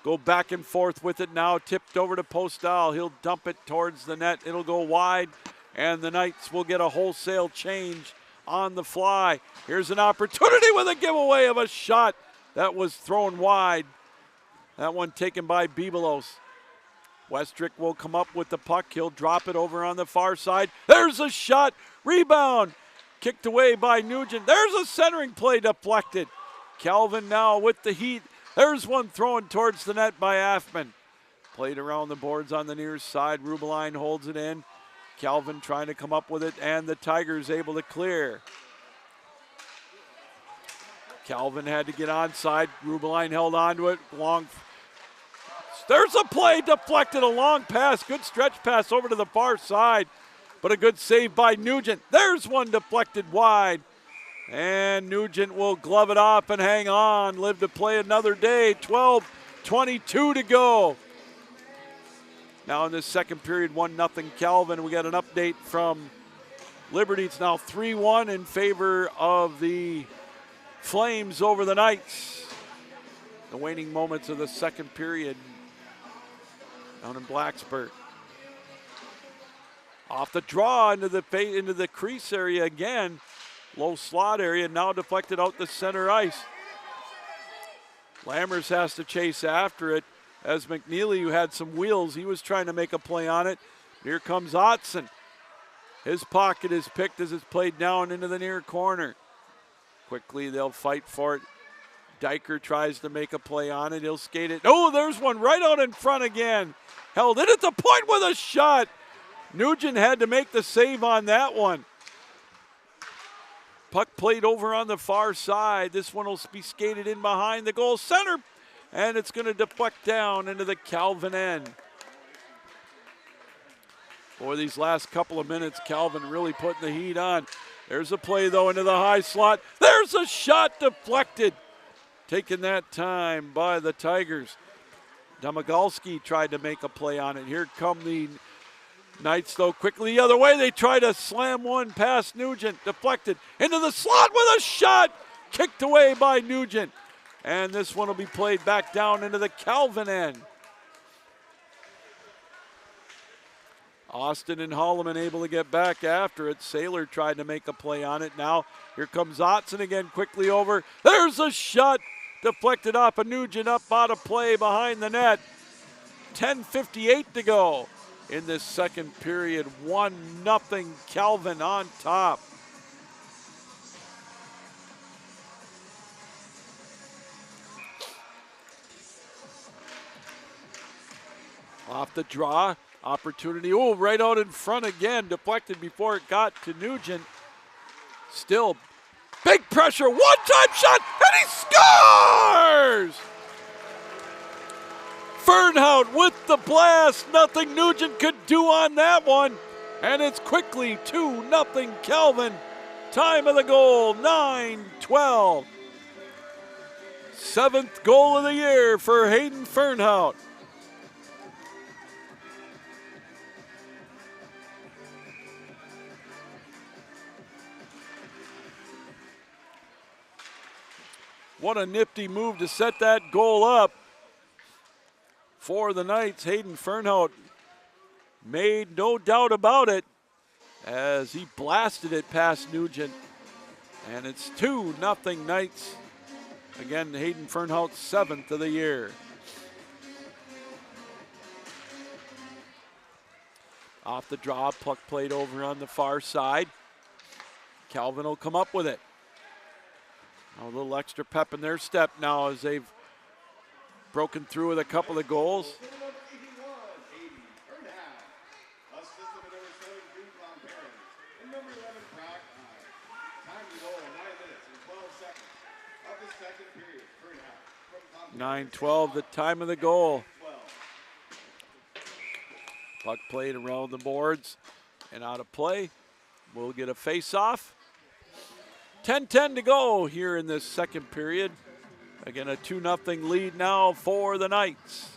go back and forth with it now, tipped over to Postal. He'll dump it towards the net. It'll go wide, and the Knights will get a wholesale change on the fly. Here's an opportunity with a giveaway of a shot that was thrown wide. That one taken by Bibelos. Westrick will come up with the puck. He'll drop it over on the far side. There's a shot. Rebound. Kicked away by Nugent. There's a centering play deflected. Calvin now with the heat. There's one thrown towards the net by Affman. Played around the boards on the near side. Rubeline holds it in. Calvin trying to come up with it, and the Tigers able to clear. Calvin had to get onside. Rubeline held on to it. Long. There's a play deflected, a long pass. Good stretch pass over to the far side, but a good save by Nugent. There's one deflected wide, and Nugent will glove it off and hang on. Live to play another day. 12:22 to go. Now in this second period, 1-0 Calvin. We got an update from Liberty. It's now 3-1 in favor of the Flames over the Knights. The waning moments of the second period down in Blacksburg. Off the draw into the crease area again. Low slot area, now deflected out the center ice. Lammers has to chase after it. As McNeely, who had some wheels, he was trying to make a play on it. Here comes Otson. His pocket is picked as it's played down into the near corner. Quickly, they'll fight for it. Diker tries to make a play on it. He'll skate it. Oh, there's one right out in front again. Held it at the point with a shot. Nugent had to make the save on that one. Puck played over on the far side. This one will be skated in behind the goal center. And it's going to deflect down into the Calvin end. For these last couple of minutes, Calvin really putting the heat on. There's a play, though, into the high slot. There's a shot deflected. Taking that time by the Tigers. Domagalski tried to make a play on it. Here come the Knights, though, quickly the other way. They try to slam one past Nugent. Deflected into the slot with a shot. Kicked away by Nugent. And this one will be played back down into the Calvin end. Austin and Holloman able to get back after it. Saylor tried to make a play on it. Now here comes Otson again, quickly over. There's a shot deflected off of Nugent, up out of play behind the net. 10:58 to go in this second period. 1-0 Calvin on top. Off the draw, opportunity, right out in front again, deflected before it got to Nugent. Still, big pressure, one-time shot, and he scores! Fernhout with the blast, nothing Nugent could do on that one. And it's quickly 2-0 Calvin. Time of the goal, 9:12. Seventh goal of the year for Hayden Fernhout. What a nifty move to set that goal up for the Knights. Hayden Fernhout made no doubt about it as he blasted it past Nugent. And it's 2-0 Knights. Again, Hayden Fernhout's 7th of the year. Off the draw, puck played over on the far side. Calvin will come up with it. A little extra pep in their step now as they've broken through with a couple of goals. Number 81, Haiti Bernhow. Assistant to number 72, Tom Perrin. And number 11, Brock High. Time to goal, 9 minutes and 12 seconds of the second period. Bernhow from Tom Perrin. 9:12, the time of the goal. 12. Puck played around the boards and out of play. We'll get a face-off. 10:10 to go here in this second period. Again, a 2-0 lead now for the Knights.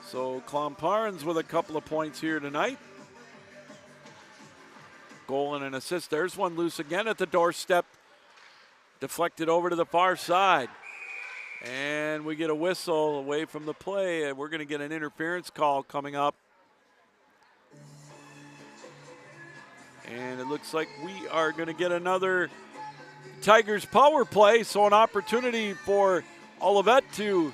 So Clomparnes with a couple of points here tonight. Goal and an assist. There's one loose again at the doorstep. Deflected over to the far side. And we get a whistle away from the play. We're going to get an interference call coming up. And it looks like we are going to get another Tigers power play. So an opportunity for Olivet to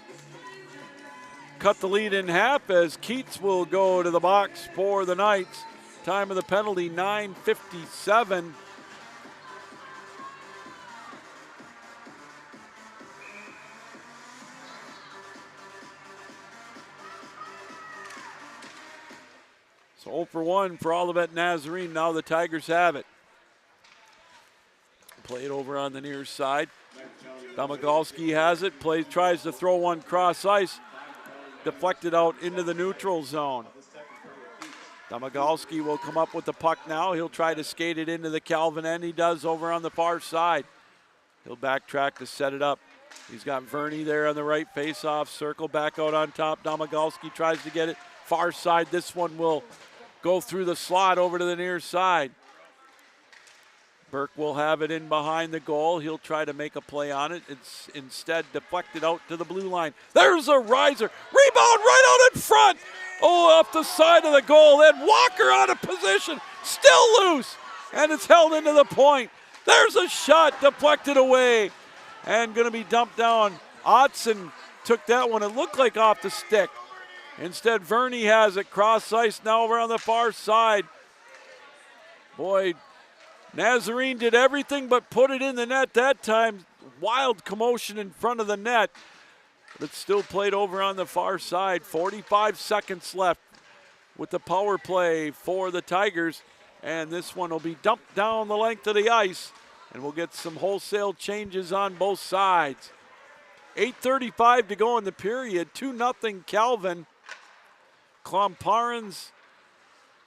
cut the lead in half as Keats will go to the box for the Knights. Time of the penalty, 9:57. So 0 for 1 for Olivet Nazarene. Now the Tigers have it. Played over on the near side. Domagalski has it. Tries to throw one cross ice. Deflected out into the neutral zone. Domagalski will come up with the puck now. He'll try to skate it into the Calvin end. He does over on the far side. He'll backtrack to set it up. He's got Verney there on the right face-off circle. Back out on top. Domagalski tries to get it far side. This one will go through the slot over to the near side. Burke will have it in behind the goal. He'll try to make a play on it. It's instead deflected out to the blue line. There's a riser. Rebound right out in front. Oh, off the side of the goal. Then Walker out of position. Still loose. And it's held into the point. There's a shot deflected away. And going to be dumped down. Otson took that one. It looked like off the stick. Instead, Verney has it. Cross ice now over on the far side. Boy, Nazarene did everything but put it in the net that time. Wild commotion in front of the net. But it's still played over on the far side. 45 seconds left with the power play for the Tigers. And this one will be dumped down the length of the ice. And we'll get some wholesale changes on both sides. 8:35 to go in the period. 2-0 Calvin. Clomparnes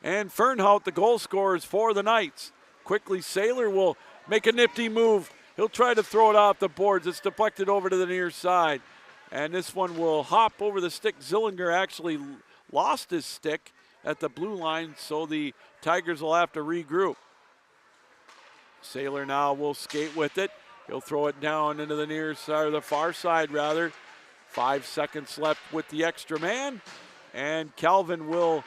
and Fernhout, the goal scorers for the Knights. Quickly, Saylor will make a nifty move. He'll try to throw it off the boards. It's deflected over to the near side. And this one will hop over the stick. Zillinger actually lost his stick at the blue line, so the Tigers will have to regroup. Saylor now will skate with it. He'll throw it down into the near side, or the far side rather. 5 seconds left with the extra man. And Calvin will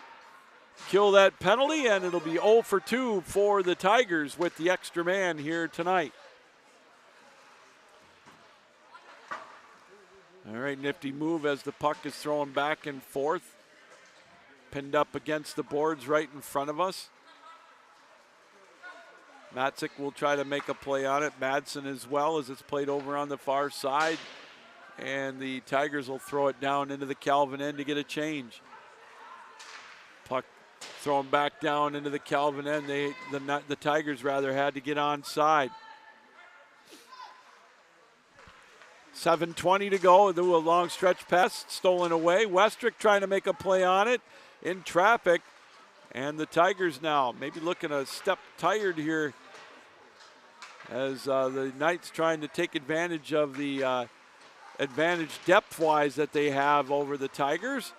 kill that penalty, and it'll be 0 for 2 for the Tigers with the extra man here tonight. All right, nifty move as the puck is thrown back and forth. Pinned up against the boards right in front of us. Matzik will try to make a play on it. Madsen as well, as it's played over on the far side. And the Tigers will throw it down into the Calvin end to get a change. Puck thrown back down into the Calvin end. The Tigers rather had to get onside. 7:20 to go. Do a long stretch pass, stolen away. Westrick trying to make a play on it in traffic. And the Tigers now maybe looking a step tired here as the Knights trying to take advantage of the advantage depth-wise that they have over the Tigers,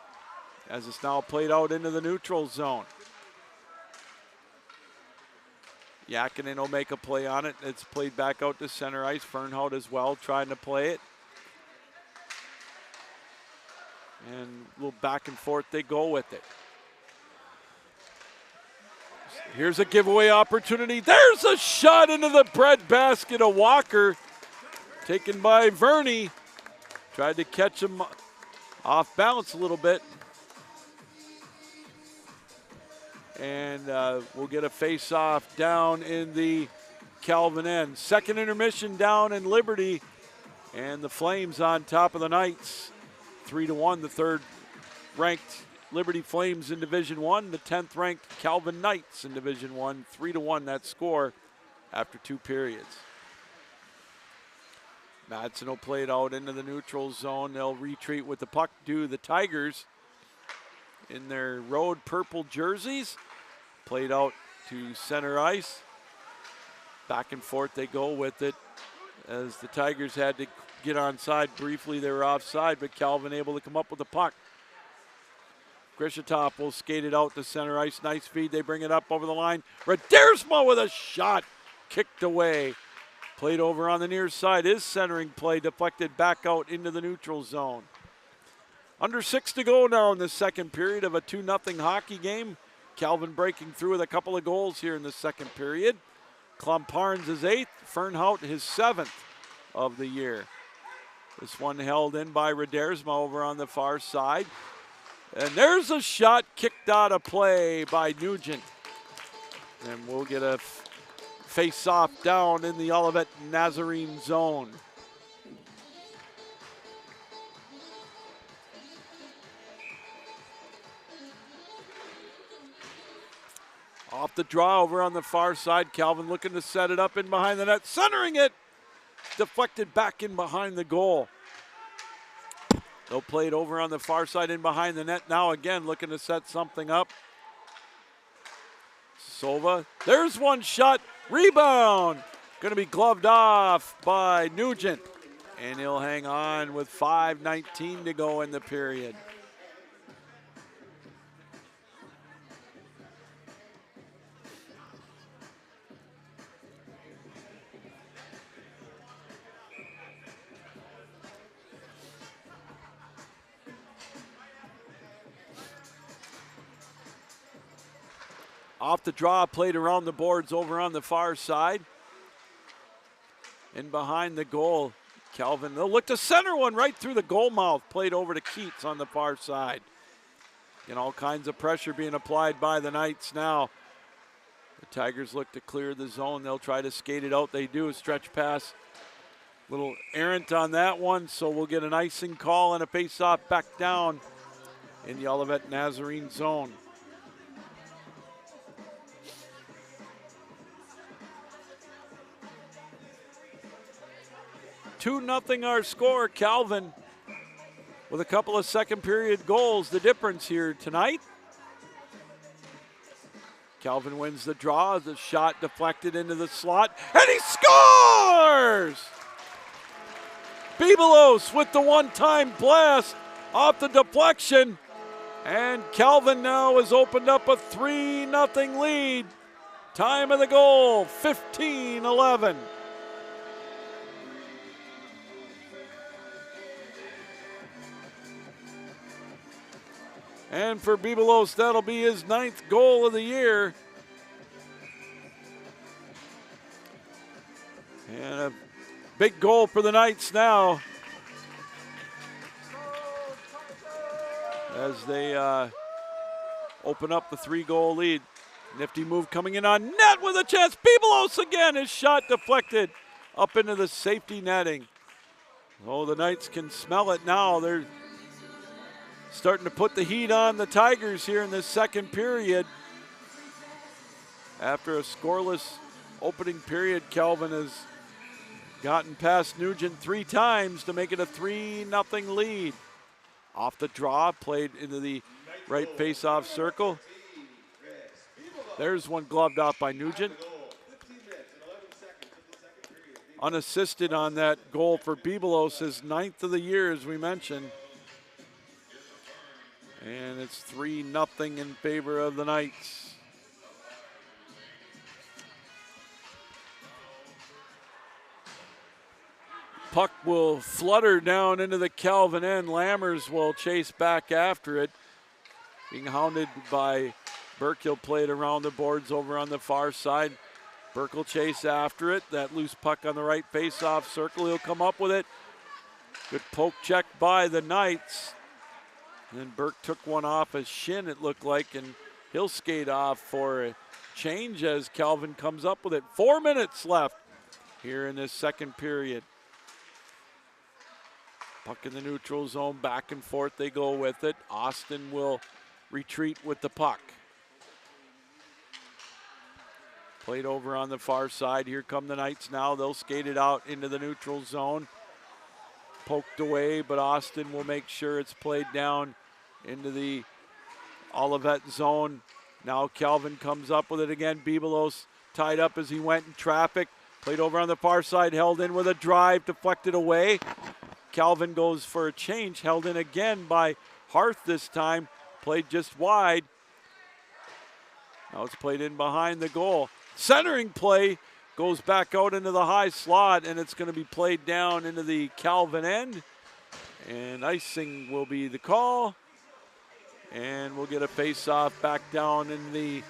as it's now played out into the neutral zone. Yakinen will make a play on it. It's played back out to center ice. Fernhout as well trying to play it. And a little back and forth they go with it. Here's a giveaway opportunity. There's a shot into the bread basket of Walker. Taken by Verney. Tried to catch him off balance a little bit. And we'll get a face-off down in the Calvin end. Second intermission down in Liberty. And the Flames on top of the Knights. 3-1, the third-ranked Liberty Flames in Division I. The 10th-ranked Calvin Knights in Division I. 3-1 that score after 2 periods. Madsen will play it out into the neutral zone. They'll retreat with the puck. Do the Tigers in their road purple jerseys. Played out to center ice. Back and forth they go with it. As the Tigers had to get onside briefly, they were offside, but Calvin able to come up with the puck. Grishatop will skate it out to center ice. Nice feed. They bring it up over the line. Redersma with a shot. Kicked away. Played over on the near side. His centering play deflected back out into the neutral zone. Under 6 to go now in the second period of a 2-0 hockey game. Calvin breaking through with a couple of goals here in the second period. Klomparns his 8th. Fernhout his 7th of the year. This one held in by Redersma over on the far side. And there's a shot kicked out of play by Nugent. And we'll get a face-off down in the Olivet Nazarene zone. Off the draw over on the far side. Calvin looking to set it up in behind the net. Centering it. Deflected back in behind the goal. They'll play it over on the far side in behind the net. Now again looking to set something up. Sova. There's one shot. Rebound. Going to be gloved off by Nugent. And he'll hang on with 5:19 to go in the period. Off the draw, played around the boards over on the far side. In behind the goal, Calvin, they'll look to center one right through the goal mouth. Played over to Keats on the far side. And all kinds of pressure being applied by the Knights now. The Tigers look to clear the zone. They'll try to skate it out. They do a stretch pass. Little errant on that one, so we'll get an icing call and a face-off back down in the Olivet Nazarene zone. 2-0 our score. Calvin with a couple of second period goals. The difference here tonight. Calvin wins the draw. The shot deflected into the slot. And he scores! Bibelos with the one-time blast off the deflection. And Calvin now has opened up a 3-0 lead. Time of the goal, 15-11. And for Bibelos, that'll be his 9th goal of the year. And a big goal for the Knights now, as they open up the 3-goal lead. Nifty move coming in on net with a chance. Bibelos again, his shot deflected up into the safety netting. Oh, the Knights can smell it now. They're starting to put the heat on the Tigers here in the second period. After a scoreless opening period, Calvin has gotten past Nugent 3 times to make it a 3-0 lead. Off the draw, played into the right face-off circle. There's one gloved off by Nugent. Unassisted on that goal for Bibelos, his 9th of the year, as we mentioned. And it's 3-0 in favor of the Knights. Puck will flutter down into the Calvin end. Lammers will chase back after it. Being hounded by Burke. He'll play it around the boards over on the far side. Burke will chase after it. That loose puck on the right face-off circle. He'll come up with it. Good poke check by the Knights. And then Burke took one off his shin, it looked like, and He'll skate off for a change as Calvin comes up with it. 4 minutes left here in this second period. Puck in the neutral zone, back and forth they go with it. Austin will retreat with the puck. Played over on the far side. Here come the Knights now. They'll skate it out into the neutral zone. Poked away, but Austin will make sure it's played down into the Olivet zone. Now Calvin comes up with it again. Bibelos tied up as he went in traffic. Played over on the far side, held in with a drive, deflected away. Calvin goes for a change, held in again by Harth this time. Played just wide. Now it's played in behind the goal. Centering play goes back out into the high slot, and it's going to be played down into the Calvin end. And icing will be the call. And we'll get a face-off back down in the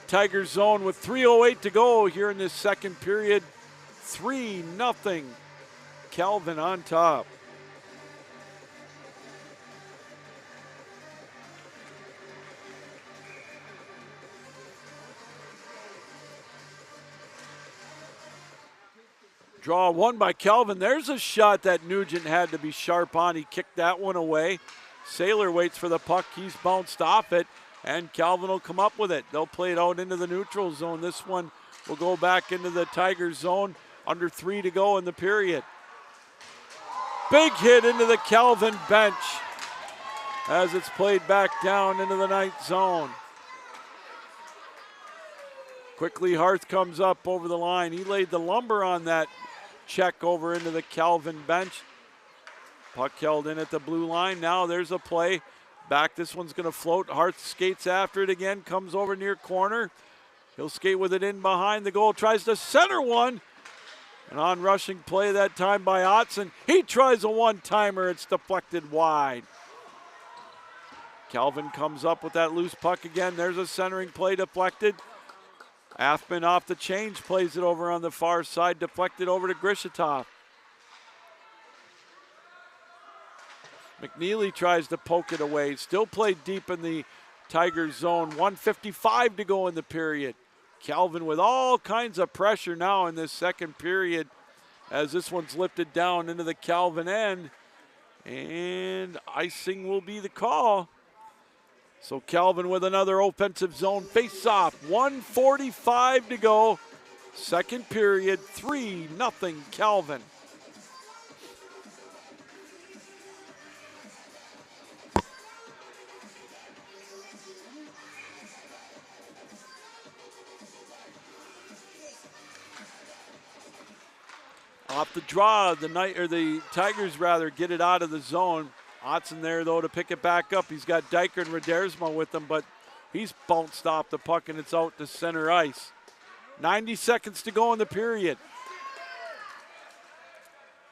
Tiger zone with 3:08 to go here in this second period. 3-0, Calvin on top. Draw one by Calvin. There's a shot that Nugent had to be sharp on. He kicked that one away. Saylor waits for the puck. He's bounced off it, and Calvin will come up with it. They'll play it out into the neutral zone. This one will go back into the Tigers zone. Under 3 to go in the period. Big hit into the Calvin bench as it's played back down into the Knight zone. Quickly, Harth comes up over the line. He laid the lumber on that check over into the Calvin bench. Puck held in at the blue line. Now there's a play. Back, this one's going to float. Harth skates after it again, comes over near corner. He'll skate with it in behind the goal, tries to center one. An on-rushing play that time by Otson. He tries a one-timer. It's deflected wide. Calvin comes up with that loose puck again. There's a centering play deflected. Athman off the change, plays it over on the far side, deflected over to Grishitov. McNeely tries to poke it away. Still played deep in the Tigers zone. 1:55 to go in the period. Calvin with all kinds of pressure now in this second period as this one's lifted down into the Calvin end. And icing will be the call. So Calvin with another offensive zone face-off. 1:45 to go. Second period, 3-0 Calvin. Off the draw, the Tigers get it out of the zone. Otson there though to pick it back up. He's got Diker and Redersma with him, but he's bounced off the puck and it's out to center ice. 90 seconds to go in the period.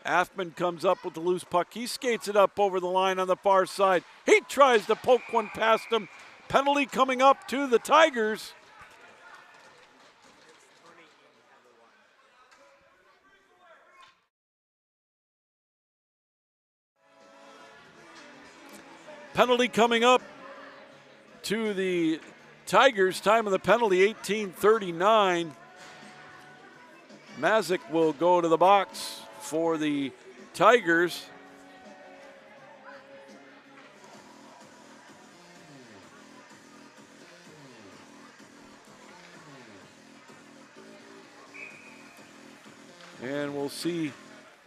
Athman comes up with the loose puck. He skates it up over the line on the far side. He tries to poke one past him. Penalty coming up to the Tigers. Penalty coming up to the Tigers. Time of the penalty, 18:39. Mazik will go to the box for the Tigers. And we'll see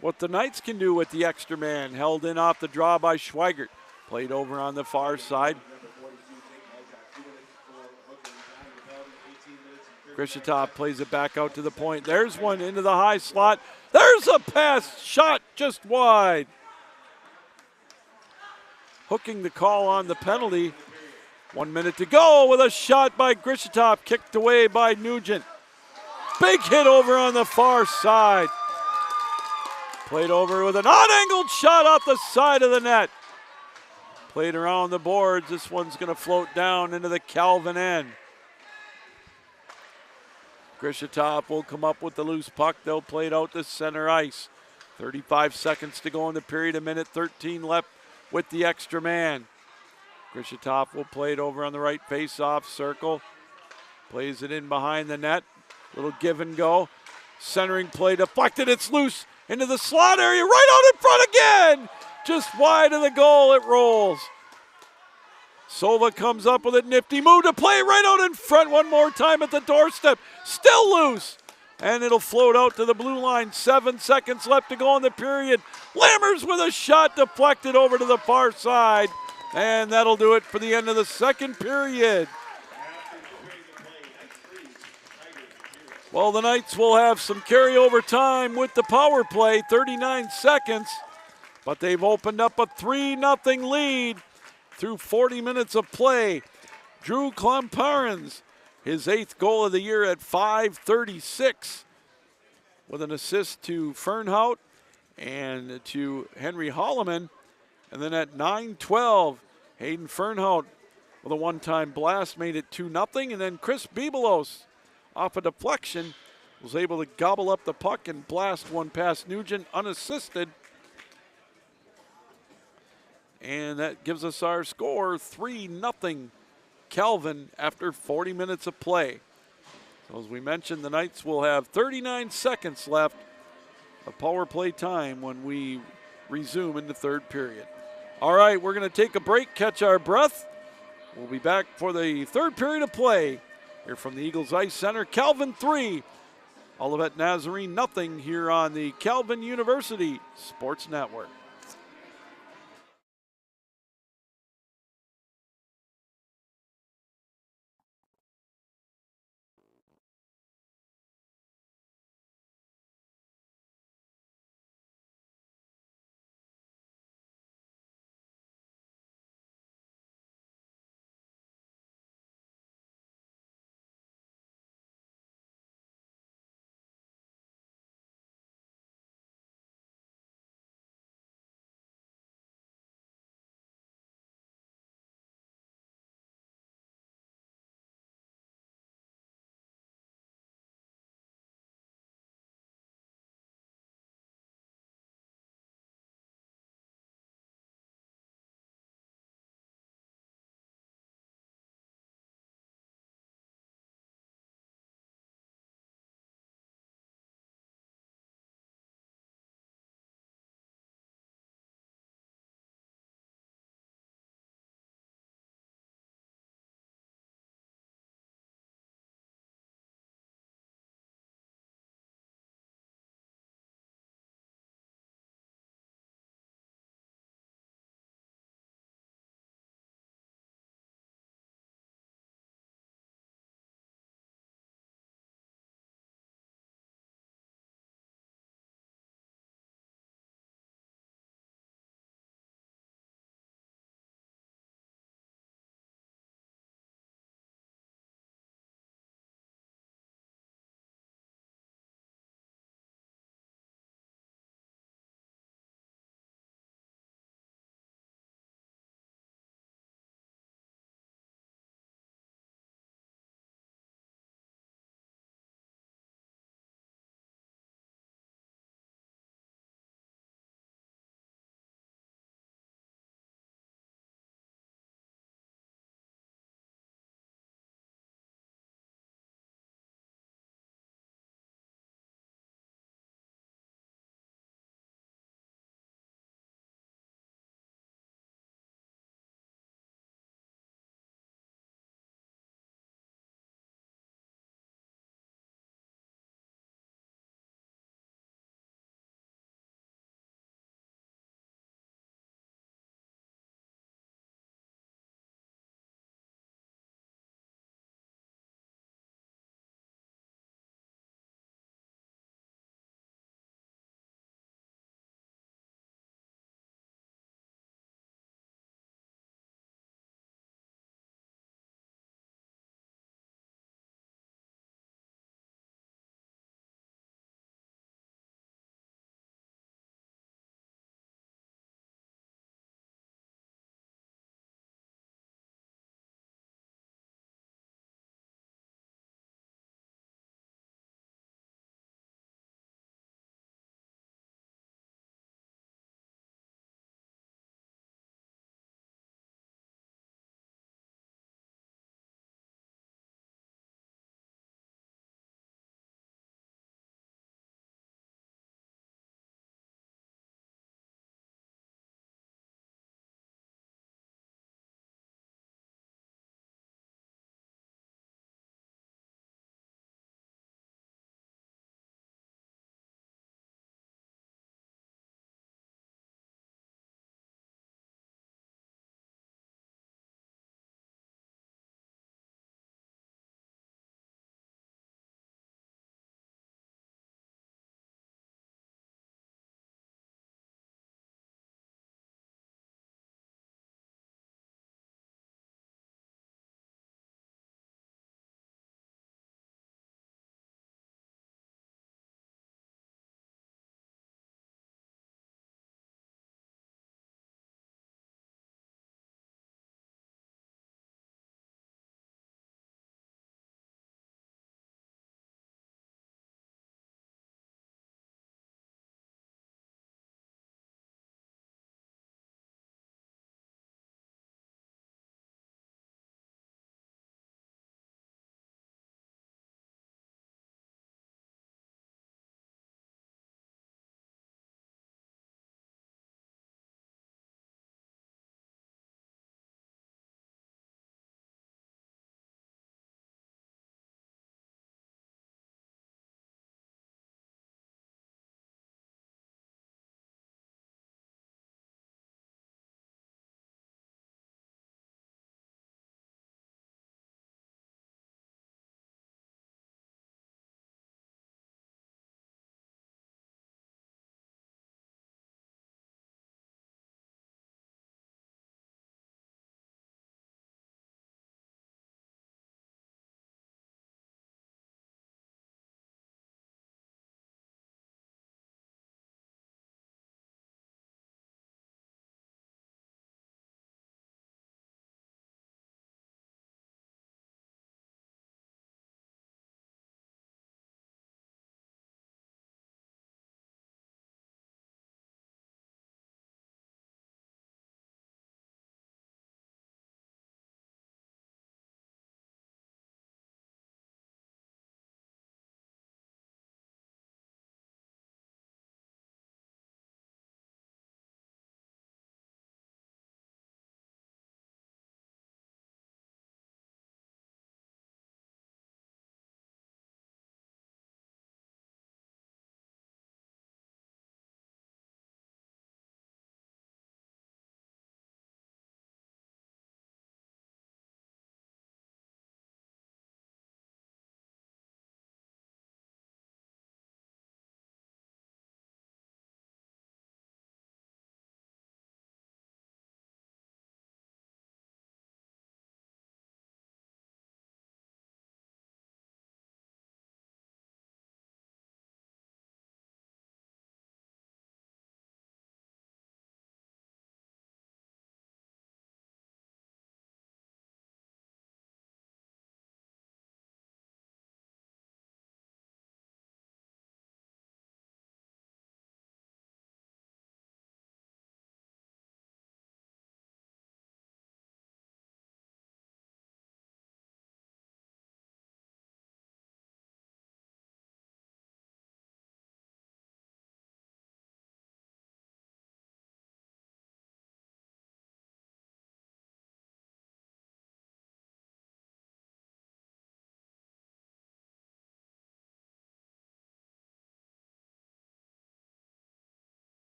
what the Knights can do with the extra man. Held in off the draw by Schweigert. Played over on the far side. Grishitov plays it back out to the point. There's one into the high slot. There's a pass shot just wide. Hooking the call on the penalty. 1 minute to go with a shot by Grishitov, kicked away by Nugent. Big hit over on the far side. Played over with an odd-angled shot off the side of the net. Played around the boards. This one's going to float down into the Calvin end. Grishitov will come up with the loose puck. They'll play it out to center ice. 35 seconds to go in the period. 1:13 left with the extra man. Krishatov will play it over on the right face-off circle. Plays it in behind the net. Little give and go. Centering play deflected. It's loose into the slot area. Right out in front again. Just wide of the goal it rolls. Sova comes up with a nifty move to play right out in front one more time at the doorstep. Still loose. And it'll float out to the blue line. 7 seconds left to go in the period. Lammers with a shot deflected over to the far side. And that'll do it for the end of the second period. Well, the Knights will have some carryover time with the power play, 39 seconds. But they've opened up a 3-0 lead through 40 minutes of play. Drew Klamparens, his 8th goal of the year at 5:36, with an assist to Fernhout and to Henry Holloman. And then at 9:12, Hayden Fernhout with a one-time blast made it 2-0. And then Chris Bibelos, off a deflection, was able to gobble up the puck and blast one past Nugent unassisted. And that gives us our score, 3-0 Calvin after 40 minutes of play. So as we mentioned, the Knights will have 39 seconds left of power play time when we resume in the third period. All right, we're going to take a break, catch our breath. We'll be back for the third period of play here from the Eagles Ice Center. Calvin 3, Olivet Nazarene 0 here on the Calvin University Sports Network.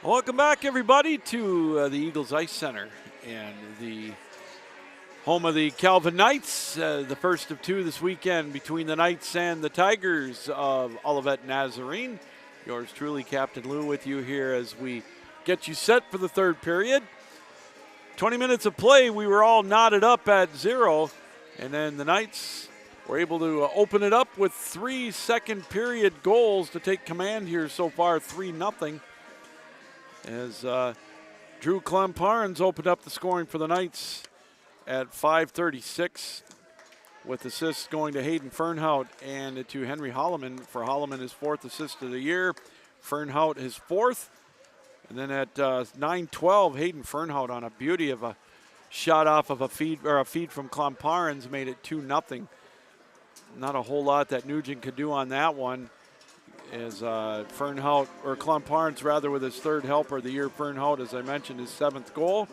Welcome back, everybody, to the Eagles Ice Center and the home of the Calvin Knights. The first of two this weekend between the Knights and the Tigers of Olivet, Nazarene. Yours truly, Captain Lou, with you here as we get you set for the third period. 20 minutes of play, we were all knotted up at 0, and then the Knights were able to open it up with 3 second period goals to take command here so far, 3-0. As Drew Klemparens opened up the scoring for the Knights at 5:36, with assists going to Hayden Fernhout and to Henry Holloman. For Holloman, his 4th assist of the year. Fernhout, his 4th. And then at 9:12, Hayden Fernhout on a beauty of a shot off of a feed from Klemparens made it 2-0. Not a whole lot that Nugent could do on that one. As Fernhout, or Klemparens rather, with his 3rd helper of the year. Fernhout, as I mentioned, his 7th goal.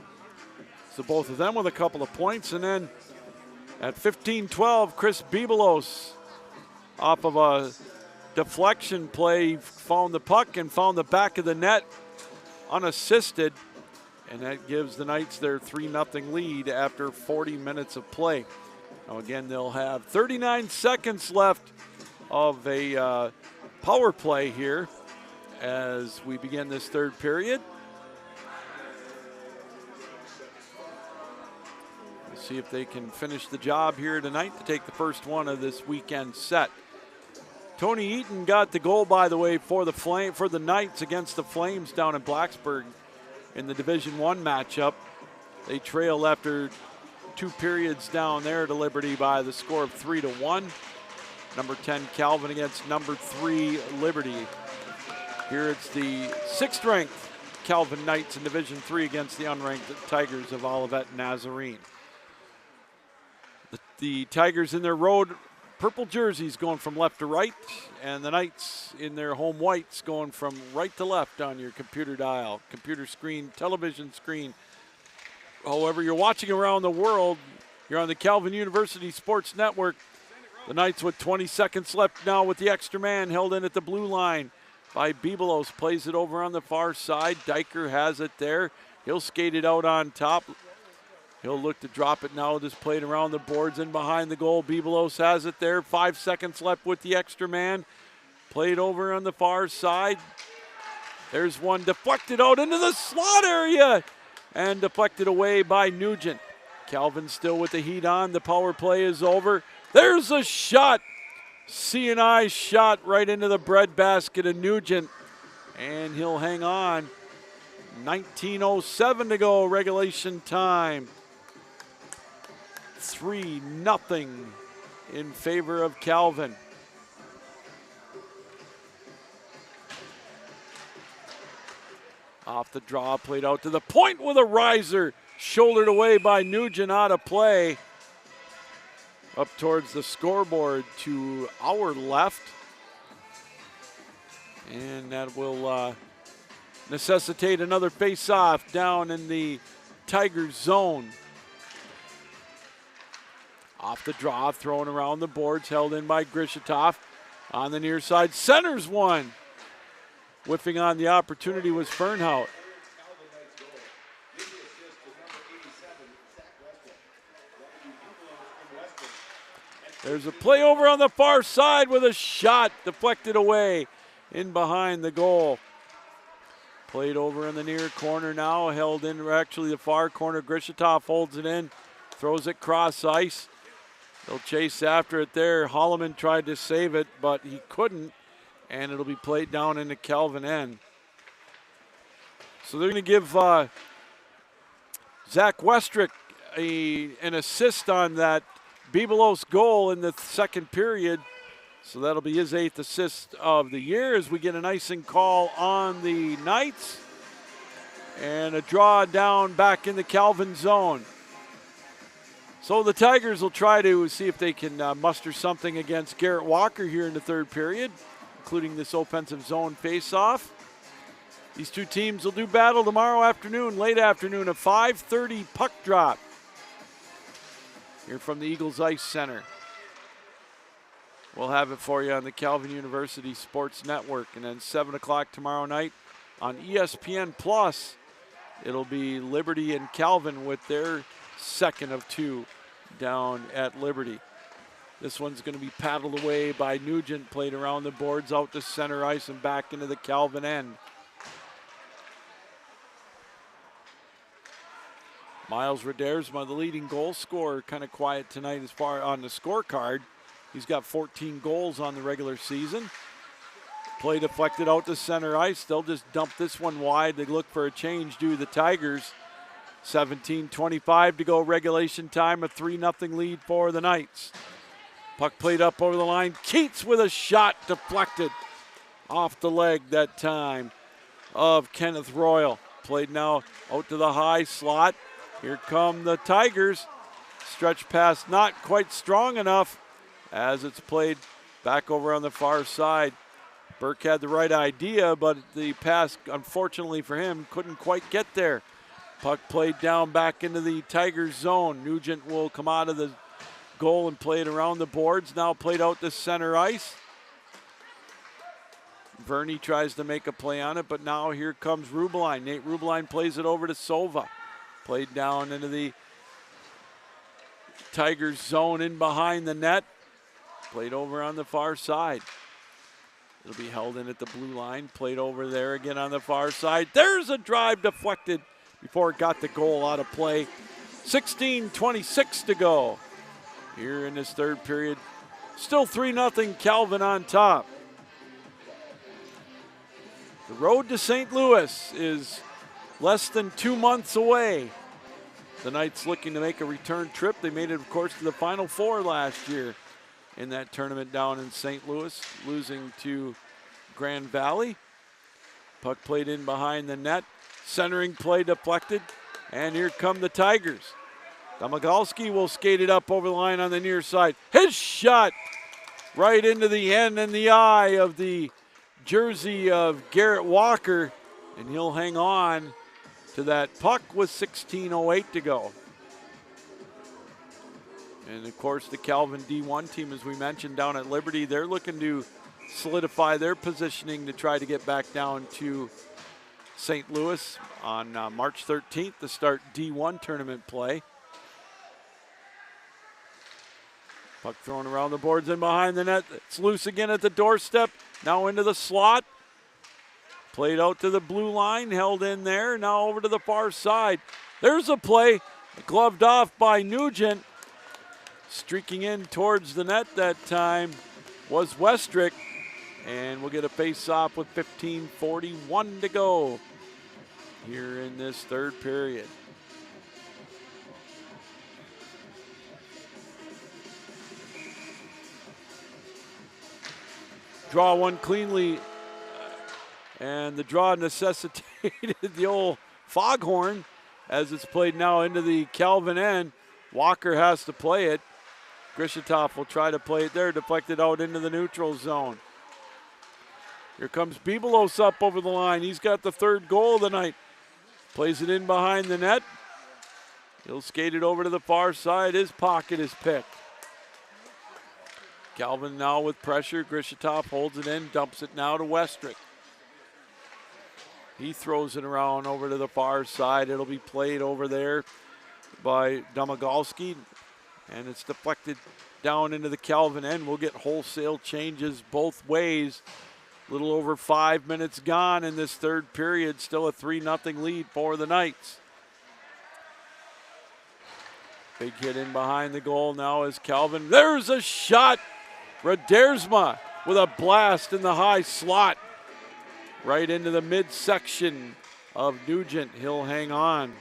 So both of them with a couple of points. And then at 15:12, Chris Bibelos, off of a deflection play, found the puck and found the back of the net unassisted. And that gives the Knights their 3-0 lead after 40 minutes of play. Now again, they'll have 39 seconds left of a power play here as we begin this third period. We'll see if they can finish the job here tonight to take the first one of this weekend set. Tony Eaton got the goal, by the way, for the Knights against the Flames down in Blacksburg in the Division I matchup. They trail after 2 periods down there to Liberty by the score of 3-1. Number 10 Calvin against number 3 Liberty. Here it's the 6th-ranked Calvin Knights in Division III against the unranked Tigers of Olivet and Nazarene. The Tigers in their road purple jerseys going from left to right, and the Knights in their home whites going from right to left on your computer dial, computer screen, television screen. However you're watching around the world, you're on the Calvin University Sports Network. The Knights with 20 seconds left now with the extra man held in at the blue line by Bibelos. Plays it over on the far side. Diker has it there. He'll skate it out on top. He'll look to drop it now, just played around the boards and behind the goal. Bibelos has it there. 5 seconds left with the extra man. Played over on the far side. There's one deflected out into the slot area and deflected away by Nugent. Calvin still with the heat on. The power play is over. There's a shot. C&I shot right into the breadbasket of Nugent. And he'll hang on. 19:07 to go, regulation time. 3-0 in favor of Calvin. Off the draw, played out to the point with a riser. Shouldered away by Nugent, out of play. Up towards the scoreboard to our left. And that will necessitate another face-off down in the Tigers zone. Off the draw, thrown around the boards, held in by Grishitov. On the near side, centers one. Whiffing on the opportunity was Fernhout. There's a play over on the far side with a shot deflected away in behind the goal. Played over in the near corner now, held in actually the far corner. Grishitov holds it in, throws it cross ice. They'll chase after it there. Holloman tried to save it, but he couldn't, and it'll be played down into Calvin end. So they're going to give Zach Westrick an assist on that Bibelos goal in the second period. So that'll be his 8th assist of the year as we get an icing call on the Knights. And a draw down back in the Calvin zone. So the Tigers will try to see if they can muster something against Garrett Walker here in the third period, including this offensive zone face-off. These two teams will do battle tomorrow afternoon, late afternoon, a 5:30 puck drop here from the Eagles Ice Center. We'll have it for you on the Calvin University Sports Network. And then 7 o'clock tomorrow night, on ESPN Plus, it'll be Liberty and Calvin with their second of two down at Liberty. This one's going to be paddled away by Nugent, played around the boards, out to center ice and back into the Calvin end. Miles Redersma, the leading goal scorer, kind of quiet tonight as far on the scorecard. He's got 14 goals on the regular season. Play deflected out to center ice. They'll just dump this one wide. They look for a change, do the Tigers. 17:25 to go, regulation time, a 3-0 lead for the Knights. Puck played up over the line. Keats with a shot deflected off the leg that time of Kenneth Royal. Played now out to the high slot. Here come the Tigers. Stretch pass not quite strong enough as it's played back over on the far side. Burke had the right idea, but the pass, unfortunately for him, couldn't quite get there. Puck played down back into the Tigers zone. Nugent will come out of the goal and play it around the boards. Now played out to center ice. Verney tries to make a play on it, but now here comes Rubeline. Nate Rubeline plays it over to Sova. Played down into the Tigers zone in behind the net. Played over on the far side. It'll be held in at the blue line. Played over there again on the far side. There's a drive deflected before it got the goal out of play. 16:26 to go here in this third period. Still 3-0 Calvin on top. The road to St. Louis is less than 2 months away. The Knights looking to make a return trip. They made it, of course, to the Final Four last year in that tournament down in St. Louis, losing to Grand Valley. Puck played in behind the net. Centering play deflected. And here come the Tigers. Domagalski will skate it up over the line on the near side. His shot right into the end and the eye of the jersey of Garrett Walker. And he'll hang on to that puck with 16:08 to go. And of course the Calvin D1 team, as we mentioned, down at Liberty, they're looking to solidify their positioning to try to get back down to St. Louis on March 13th to start D1 tournament play. Puck thrown around the boards and behind the net. It's loose again at the doorstep. Now into the slot. Played out to the blue line, held in there. Now over to the far side. There's a play, gloved off by Nugent. Streaking in towards the net that time was Westrick. And we'll get a face-off with 15:41 to go here in this third period. Draw one cleanly, and the draw necessitated the old foghorn as it's played now into the Calvin end. Walker has to play it. Grishitov will try to play it there, deflected out into the neutral zone. Here comes Bibelos up over the line. He's got the third goal of the night. Plays it in behind the net. He'll skate it over to the far side. His pocket is picked. Calvin now with pressure. Grishitov holds it in, dumps it now to Westrick. He throws it around over to the far side. It'll be played over there by Domagalski, and it's deflected down into the Calvin end. We'll get wholesale changes both ways. A little over 5 minutes gone in this third period. Still a 3-0 lead for the Knights. Big hit in behind the goal now is Calvin. There's a shot. Redersma with a blast in the high slot. Right into the midsection of Nugent. He'll hang on.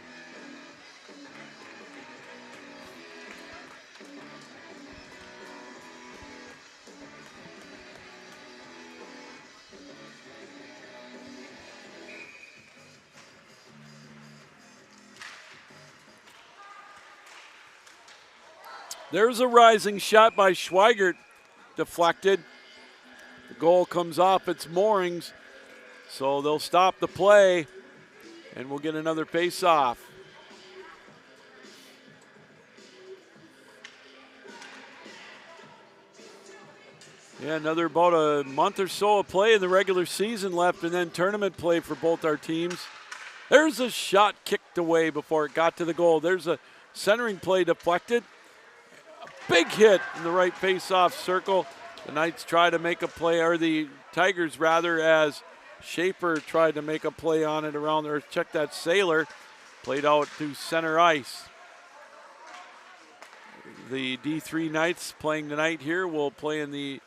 There's a rising shot by Schweigert, deflected. The goal comes off its moorings, so they'll stop the play, and we'll get another face-off. Yeah, another about a month or so of play in the regular season left, and then tournament play for both our teams. There's a shot kicked away before it got to the goal. There's a centering play deflected. A big hit in the right face-off circle. The Knights try to make a play, or the Tigers rather, as Schaefer tried to make a play on it around there. Check that sailor. Played out to center ice. The D3 Knights playing tonight here will play in the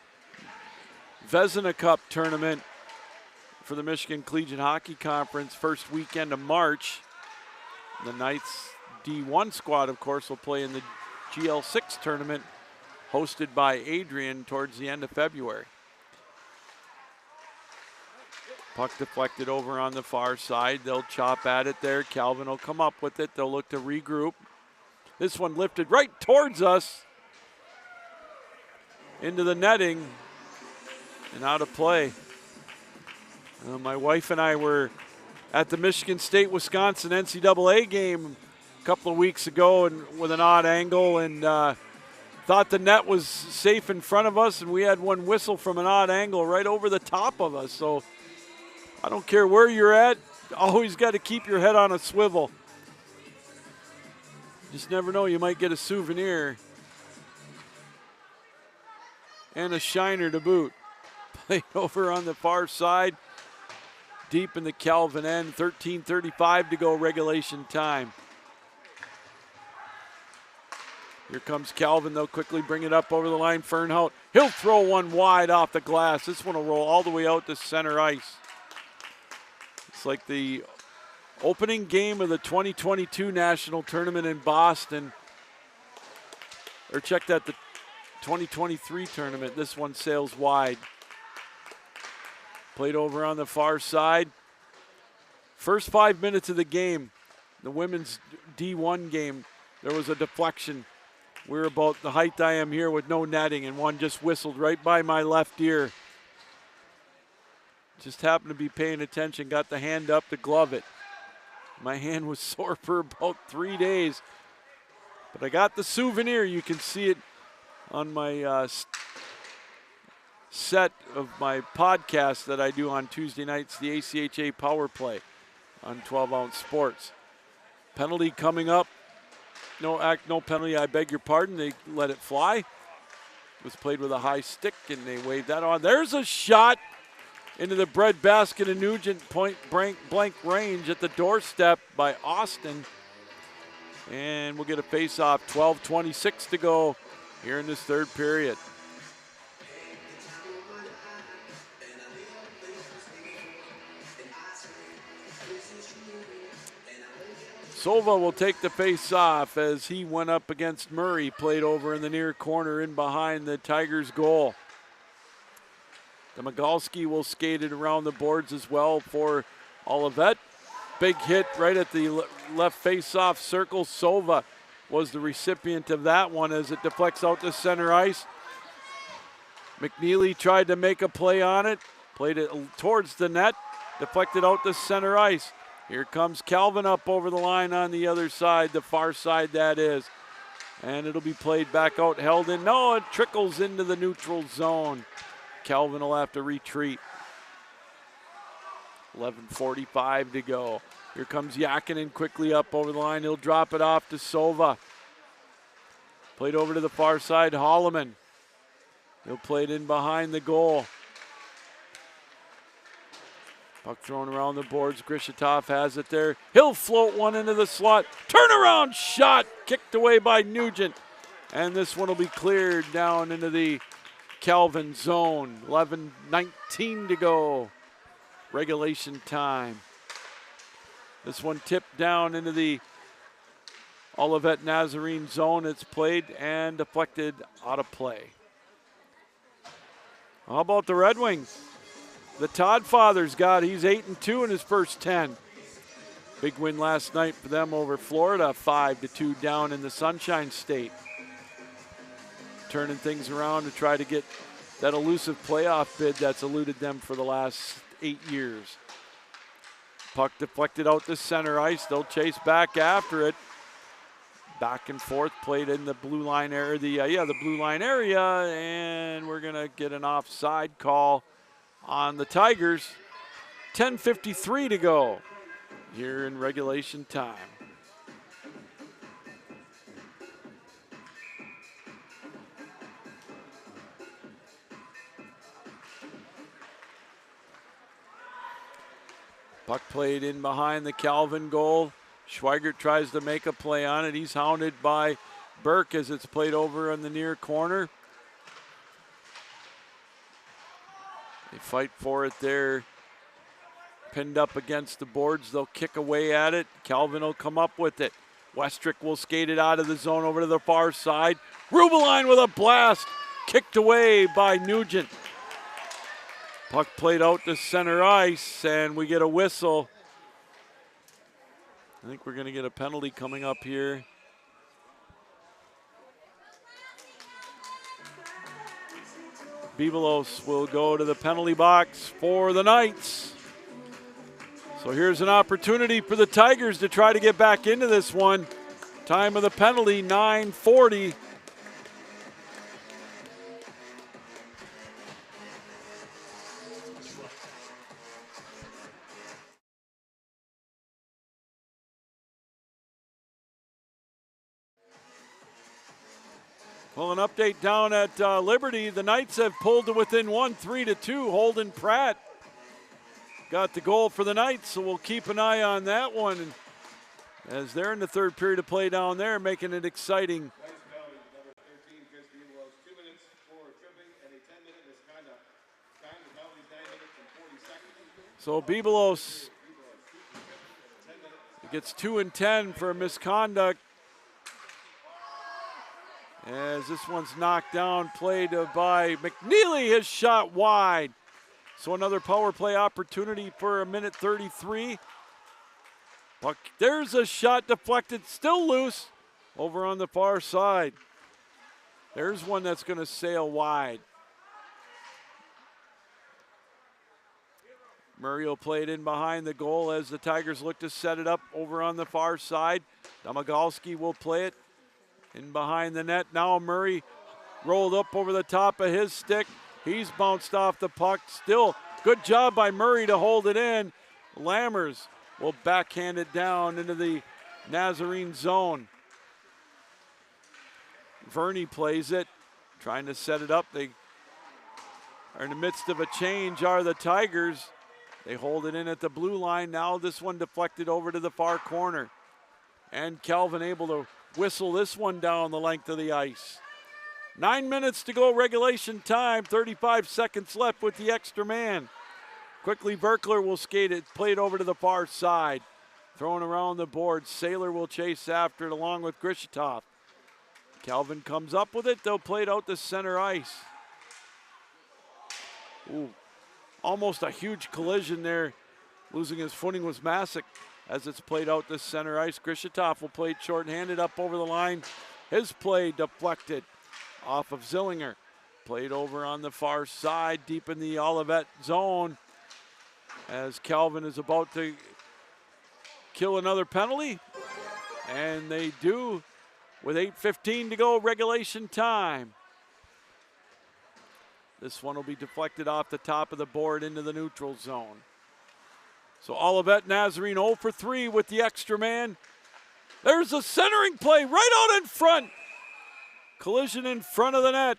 Vezina Cup tournament for the Michigan Collegiate Hockey Conference first weekend of March. The Knights D1 squad, of course, will play in the GL6 tournament hosted by Adrian towards the end of February. Puck deflected over on the far side. They'll chop at it there. Calvin will come up with it. They'll look to regroup. This one lifted right towards us into the netting and out of play. My wife and I were at the Michigan State-Wisconsin NCAA game a couple of weeks ago and with an odd angle, and thought the net was safe in front of us, and we had one whistle from an odd angle right over the top of us. So I don't care where you're at, always got to keep your head on a swivel. Just never know, you might get a souvenir and a shiner to boot. Played over on the far side, deep in the Calvin end. 13:35 to go regulation time. Here comes Calvin. They'll quickly bring it up over the line. Fernhout, he'll throw one wide off the glass. This one will roll all the way out to center ice. It's like the opening game of the 2022 National Tournament in Boston. Or check that, the 2023 tournament. This one sails wide. Played over on the far side. First 5 minutes of the game, the women's D1 game, there was a deflection. We're about the height I am here with no netting, and one just whistled right by my left ear. Just happened to be paying attention, got the hand up to glove it. My hand was sore for about 3 days, but I got the souvenir. You can see it on my set of my podcast that I do on Tuesday nights, the ACHA Power Play on 12-ounce sports. Penalty coming up. No penalty, I beg your pardon. They let it fly. It was played with a high stick, and they waved that on. There's a shot into the breadbasket of Nugent, point blank range at the doorstep by Austin. And we'll get a face-off. 12:26 to go here in this third period. Sova will take the face-off as he went up against Murray, played over in the near corner in behind the Tigers' goal. Domagalski will skate it around the boards as well for Olivet. Big hit right at the left face-off circle. Sova was the recipient of that one as it deflects out to center ice. McNeely tried to make a play on it, played it towards the net, deflected out to center ice. Here comes Calvin up over the line on the other side, the far side that is. And it'll be played back out, held in. No, it trickles into the neutral zone. Calvin will have to retreat. 11:45 to go. Here comes Yakinen quickly up over the line. He'll drop it off to Sova. Played over to the far side, Holloman. He'll play it in behind the goal. Puck thrown around the boards. Grishatov has it there. He'll float one into the slot. Turnaround shot kicked away by Nugent. And this one will be cleared down into the Calvin zone. 11:19 to go. Regulation time. This one tipped down into the Olivet Nazarene zone. It's played and deflected out of play. How about the Red Wings? The Todd fathers he's 8-2 in his first 10. Big win last night for them over Florida, 5-2 down in the Sunshine State. Turning things around to try to get that elusive playoff bid that's eluded them for the last 8 years. Puck deflected out to center ice. They'll chase back after it. Back and forth, played in the blue line area, the blue line area, and we're gonna get an offside call on the Tigers. 10:53 to go here in regulation time. Puck played in behind the Calvin goal. Schweigert tries to make a play on it. He's hounded by Burke as it's played over in the near corner. They fight for it there. Pinned up against the boards. They'll kick away at it. Calvin will come up with it. Westrick will skate it out of the zone over to the far side. Rubeline with a blast. Kicked away by Nugent. Puck played out to center ice, and we get a whistle. I think we're going to get a penalty coming up here. Bebelos will go to the penalty box for the Knights. So here's an opportunity for the Tigers to try to get back into this one. Time of the penalty, 9:40. Well, an update down at Liberty. The Knights have pulled to within 1, 3-2. Holden Pratt got the goal for the Knights, so we'll keep an eye on that one. And as they're in the third period of play down there, making it exciting. So Bebelos gets 2 and 10 for misconduct. As this one's knocked down, played by McNeely, his shot wide. So another power play opportunity for a minute 33. Puck, there's a shot deflected, still loose, over on the far side. There's one that's going to sail wide. Murray will play it in behind the goal as the Tigers look to set it up over on the far side. Domagalski will play it in behind the net. Now Murray rolled up over the top of his stick. He's bounced off the puck. Still, good job by Murray to hold it in. Lammers will backhand it down into the Nazarene zone. Verney plays it, trying to set it up. They are in the midst of a change, are the Tigers. They hold it in at the blue line. Now this one deflected over to the far corner. And Calvin able to whistle this one down the length of the ice. 9 minutes to go, regulation time. 35 seconds left with the extra man. Quickly, Verkler will skate it, played over to the far side. Thrown around the board. Saylor will chase after it along with Grishitov. Calvin comes up with it. They'll play it out to center ice. Ooh, almost a huge collision there. Losing his footing was Masick as it's played out to center ice. Grishitov will play it short-handed up over the line. His play deflected off of Zillinger. Played over on the far side, deep in the Olivet zone, as Calvin is about to kill another penalty. And they do with 8:15 to go, regulation time. This one will be deflected off the top of the board into the neutral zone. So Olivet Nazarene 0 for 3 with the extra man. There's a centering play right out in front. Collision in front of the net.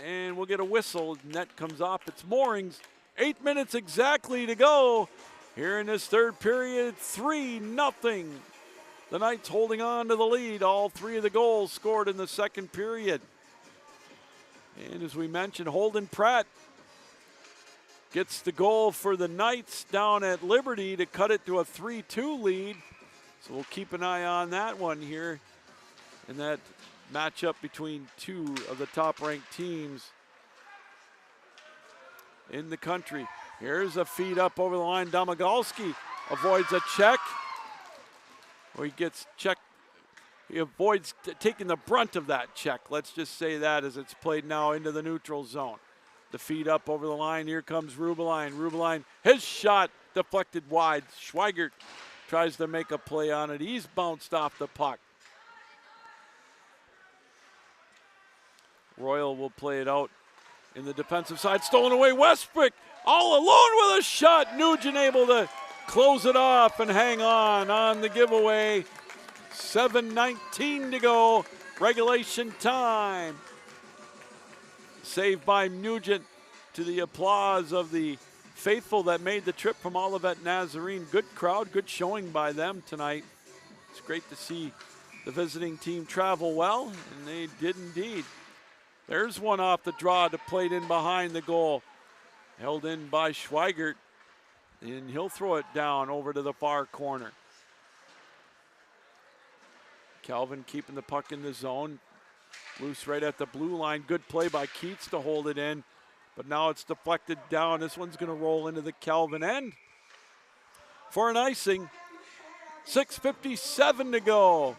And we'll get a whistle. Net comes off its moorings. 8 minutes exactly to go. Here in this third period, 3-0. The Knights holding on to the lead. All three of the goals scored in the second period. And as we mentioned, Holden Pratt gets the goal for the Knights down at Liberty to cut it to a 3-2 lead. So we'll keep an eye on that one here in that matchup between two of the top-ranked teams in the country. Here's a feed up over the line. Domagalski avoids a check. Or he gets checked. He avoids taking the brunt of that check. Let's just say that as it's played now into the neutral zone. The feed up over the line. Here comes Rubeline. Rubeline, his shot deflected wide. Schweigert tries to make a play on it. He's bounced off the puck. Royal will play it out in the defensive side. Stolen away. Westbrook all alone with a shot. Nugent able to close it off and hang on the giveaway. 7:19 to go. Regulation time. Saved by Nugent to the applause of the faithful that made the trip from Olivet Nazarene. Good crowd, good showing by them tonight. It's great to see the visiting team travel well, and they did indeed. There's one off the draw to plate in behind the goal. Held in by Schweigert, and he'll throw it down over to the far corner. Calvin keeping the puck in the zone. Loose right at the blue line. Good play by Keats to hold it in, but now it's deflected down. This one's going to roll into the Calvin end for an icing. 6:57 to go.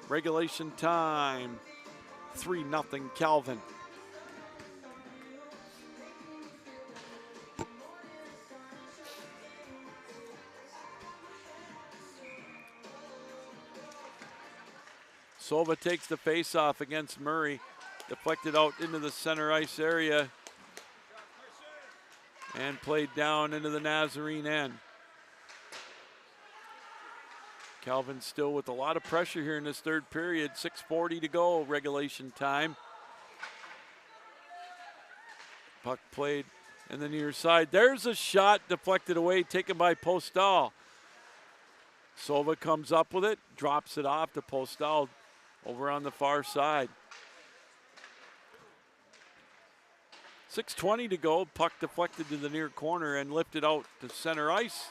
Regulation time. 3-0 Calvin. Sova takes the face-off against Murray. Deflected out into the center ice area and played down into the Nazarene end. Calvin still with a lot of pressure here in this third period. 6:40 to go, regulation time. Puck played in the near side. There's a shot deflected away, taken by Postal. Sova comes up with it, drops it off to Postal over on the far side. 6:20 to go. Puck deflected to the near corner and lifted out to center ice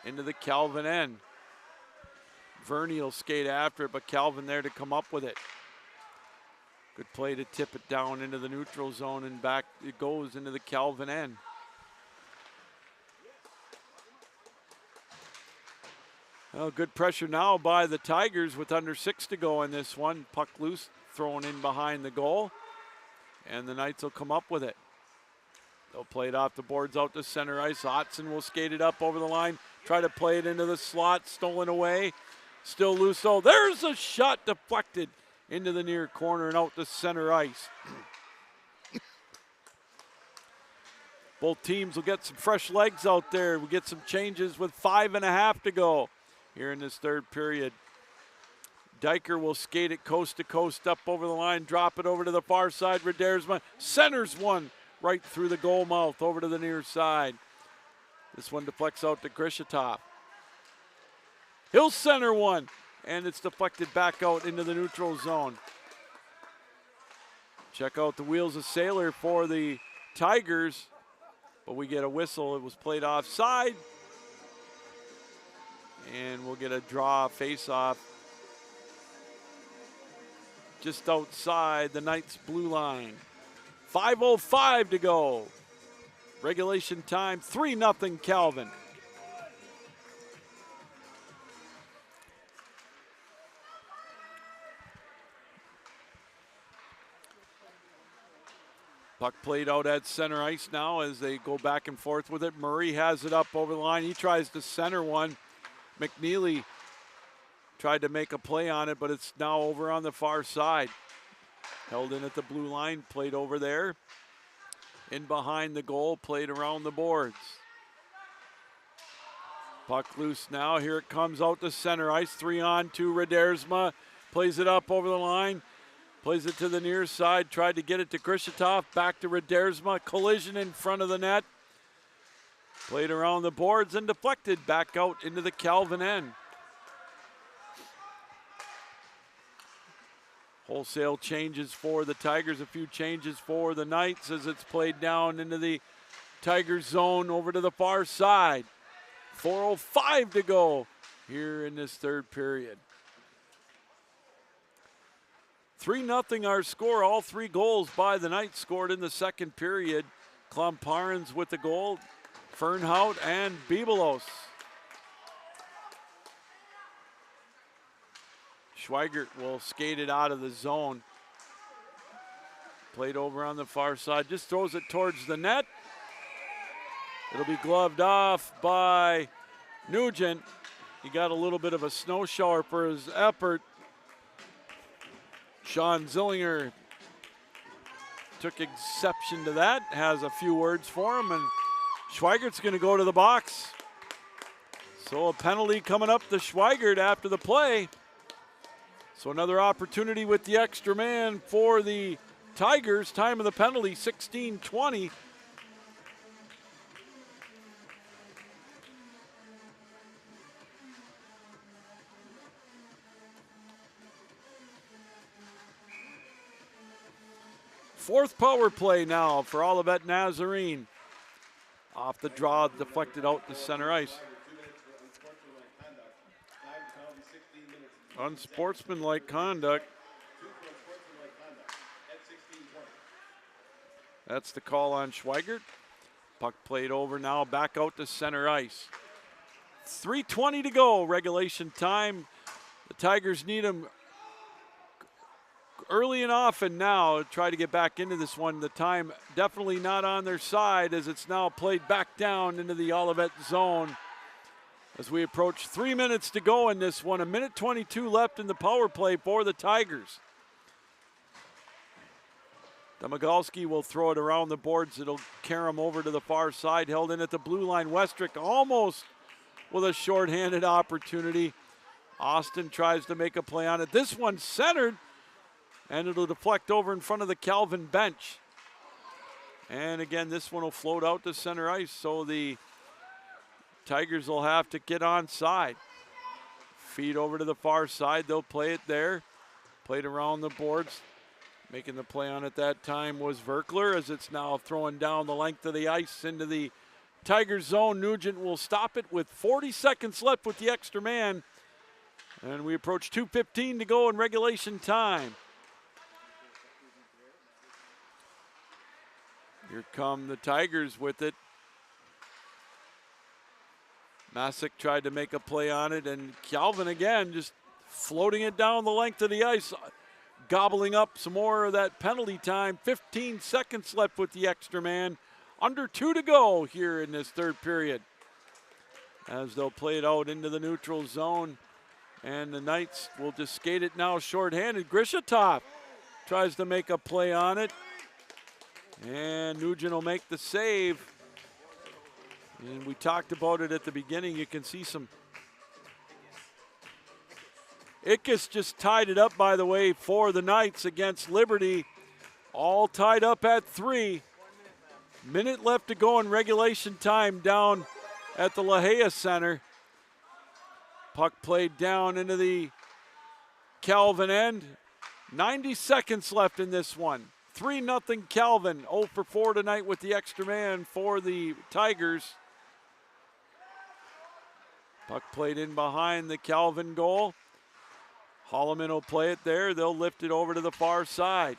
into the Calvin end. Verney will skate after it, but Calvin there to come up with it. Good play to tip it down into the neutral zone, and back it goes into the Calvin end. Well, good pressure now by the Tigers with under 6 to go in this one. Puck loose, thrown in behind the goal, and the Knights will come up with it. They'll play it off the boards out to center ice. Otson will skate it up over the line, try to play it into the slot, stolen away. Still loose though. There's a shot deflected into the near corner and out to center ice. Both teams will get some fresh legs out there. We'll get some changes with 5.5 to go here in this third period. Diker will skate it coast to coast up over the line, drop it over to the far side. Redersma centers one right through the goal mouth over to the near side. This one deflects out to Grishatov. He'll center one, and it's deflected back out into the neutral zone. Check out the wheels of Sailor for the Tigers, but we get a whistle. It was played offside, and we'll get a draw face-off just outside the Knights' blue line. 5:05 to go. Regulation time, 3-0 Calvin. Puck played out at center ice now as they go back and forth with it. Murray has it up over the line. He tries to center one. McNeely tried to make a play on it, but it's now over on the far side. Held in at the blue line, played over there. In behind the goal, played around the boards. Puck loose now. Here it comes out to center ice. 3-on-2. Redersma plays it up over the line. Plays it to the near side. Tried to get it to Grishatov. Back to Redersma. Collision in front of the net. Played around the boards and deflected back out into the Calvin end. Wholesale changes for the Tigers. A few changes for the Knights as it's played down into the Tigers zone over to the far side. 4:05 to go here in this third period. 3-0 our score. All 3 goals by the Knights scored in the second period. Klomparens with the goal, Fernhout and Bibelos. Schweigert will skate it out of the zone. Played over on the far side, just throws it towards the net. It'll be gloved off by Nugent. He got a little bit of a snow shower for his effort. Sean Zillinger took exception to that, has a few words for him, and Schweigert's going to go to the box. So a penalty coming up to Schweigert after the play. So another opportunity with the extra man for the Tigers. Time of the penalty, 16:20. Fourth power play now for Olivet Nazarene. Off the draw, deflected out to center ice. Unsportsmanlike conduct. That's the call on Schweigert. Puck played over now, back out to center ice. 3:20 to go, regulation time. The Tigers need him early and often now to try to get back into this one. The time definitely not on their side as it's now played back down into the Olivet zone. As we approach 3 minutes to go in this one, 1:22 left in the power play for the Tigers. Domagalski will throw it around the boards. It'll carry him over to the far side, held in at the blue line. Westrick almost with a shorthanded opportunity. Austin tries to make a play on it. This one centered, and it'll deflect over in front of the Calvin bench. And again, this one will float out to center ice, so the Tigers will have to get onside. Feed over to the far side. They'll play it there. Played around the boards. Making the play on it that time was Verkler, as it's now throwing down the length of the ice into the Tigers zone. Nugent will stop it with 40 seconds left with the extra man. And we approach 2:15 to go in regulation time. Here come the Tigers with it. Masick tried to make a play on it, and Calvin again just floating it down the length of the ice, gobbling up some more of that penalty time. 15 seconds left with the extra man. Under 2 to go here in this third period. As they'll play it out into the neutral zone, and the Knights will just skate it now shorthanded. Grishatov tries to make a play on it, and Nugent will make the save. And we talked about it at the beginning. You can see some. Ickes just tied it up, by the way, for the Knights against Liberty. All tied up at 3. Minute left to go in regulation time down at the La Jolla Center. Puck played down into the Calvin end. 90 seconds left in this one. 3-0 Calvin. 0 for 4 tonight with the extra man for the Tigers. Puck played in behind the Calvin goal. Holloman will play it there. They'll lift it over to the far side.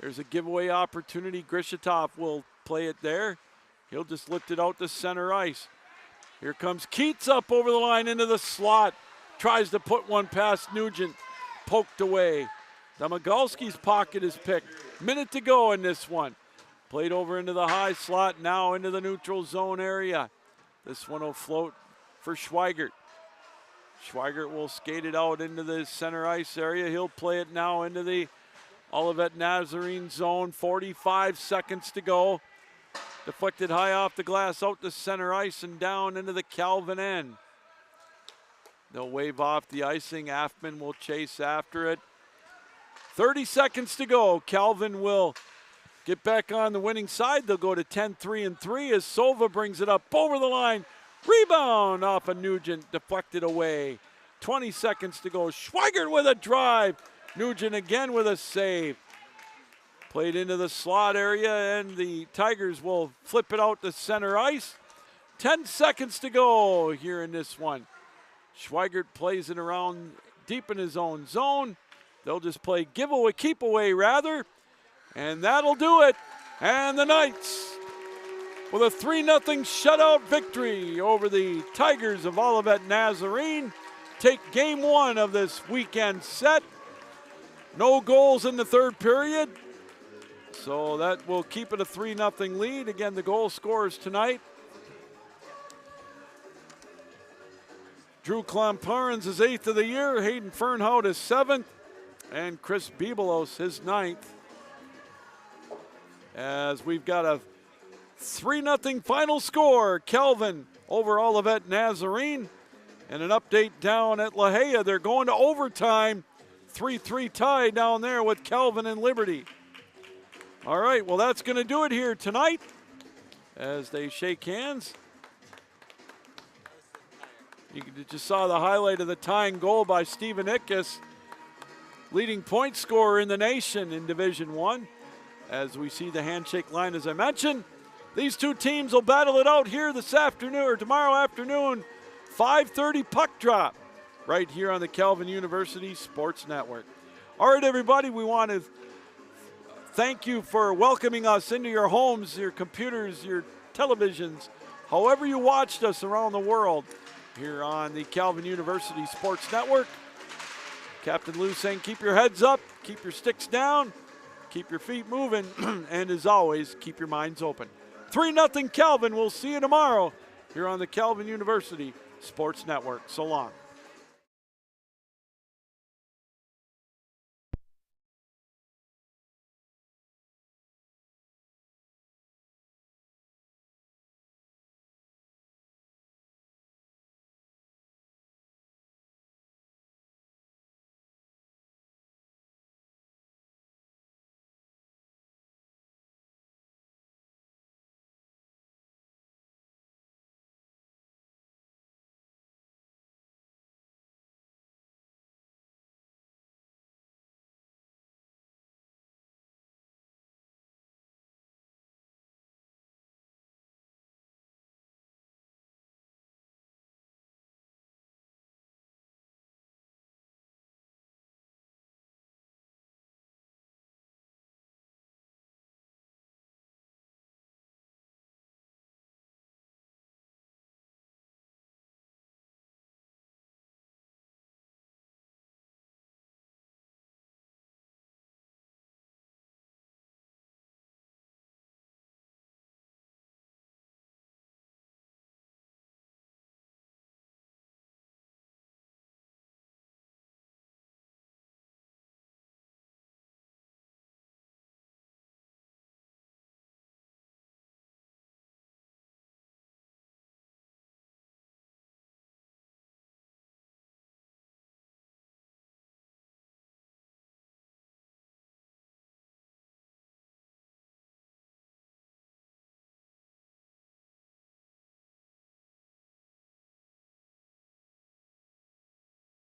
There's a giveaway opportunity. Grishatov will play it there. He'll just lift it out to center ice. Here comes Keats up over the line into the slot. Tries to put one past Nugent. Poked away. Domagalski's pocket is picked. Minute to go in this one. Played over into the high slot, now into the neutral zone area. This one will float for Schweigert. Schweigert will skate it out into the center ice area. He'll play it now into the Olivet Nazarene zone. 45 seconds to go. Deflected high off the glass, out to center ice and down into the Calvin end. They'll wave off the icing. Affman will chase after it. 30 seconds to go. Calvin will get back on the winning side. They'll go to 10-3-3 as Sova brings it up over the line. Rebound off of Nugent, deflected away. 20 seconds to go. Schweigert with a drive. Nugent again with a save. Played into the slot area, and the Tigers will flip it out to center ice. 10 seconds to go here in this one. Schweigert plays it around deep in his own zone. They'll just play giveaway, keep away rather, and that'll do it. And the Knights, with a 3-0 shutout victory over the Tigers of Olivet Nazarene, take game 1 of this weekend set. No goals in the third period, so that will keep it a 3-0 lead. Again, the goal scorers tonight: Drew Klamparens, his 8th of the year. Hayden Fernhout, his 7th. And Chris Bibelos, his 9th. as we've got a 3-0 final score. Kelvin over Olivet Nazarene. And an update down at La Jolla. They're going to overtime. 3-3 tie down there with Kelvin and Liberty. All right, well, that's going to do it here tonight as they shake hands. You just saw the highlight of the tying goal by Stephen Ickes, leading point scorer in the nation in Division I. As we see the handshake line, as I mentioned, these two teams will battle it out here this afternoon or tomorrow afternoon. 5:30 puck drop right here on the Calvin University Sports Network. All right, everybody, we want to thank you for welcoming us into your homes, your computers, your televisions, however you watched us around the world here on the Calvin University Sports Network. Captain Lou saying keep your heads up, keep your sticks down, keep your feet moving, and as always, keep your minds open. 3-0 Calvin. We'll see you tomorrow here on the Calvin University Sports Network. So long.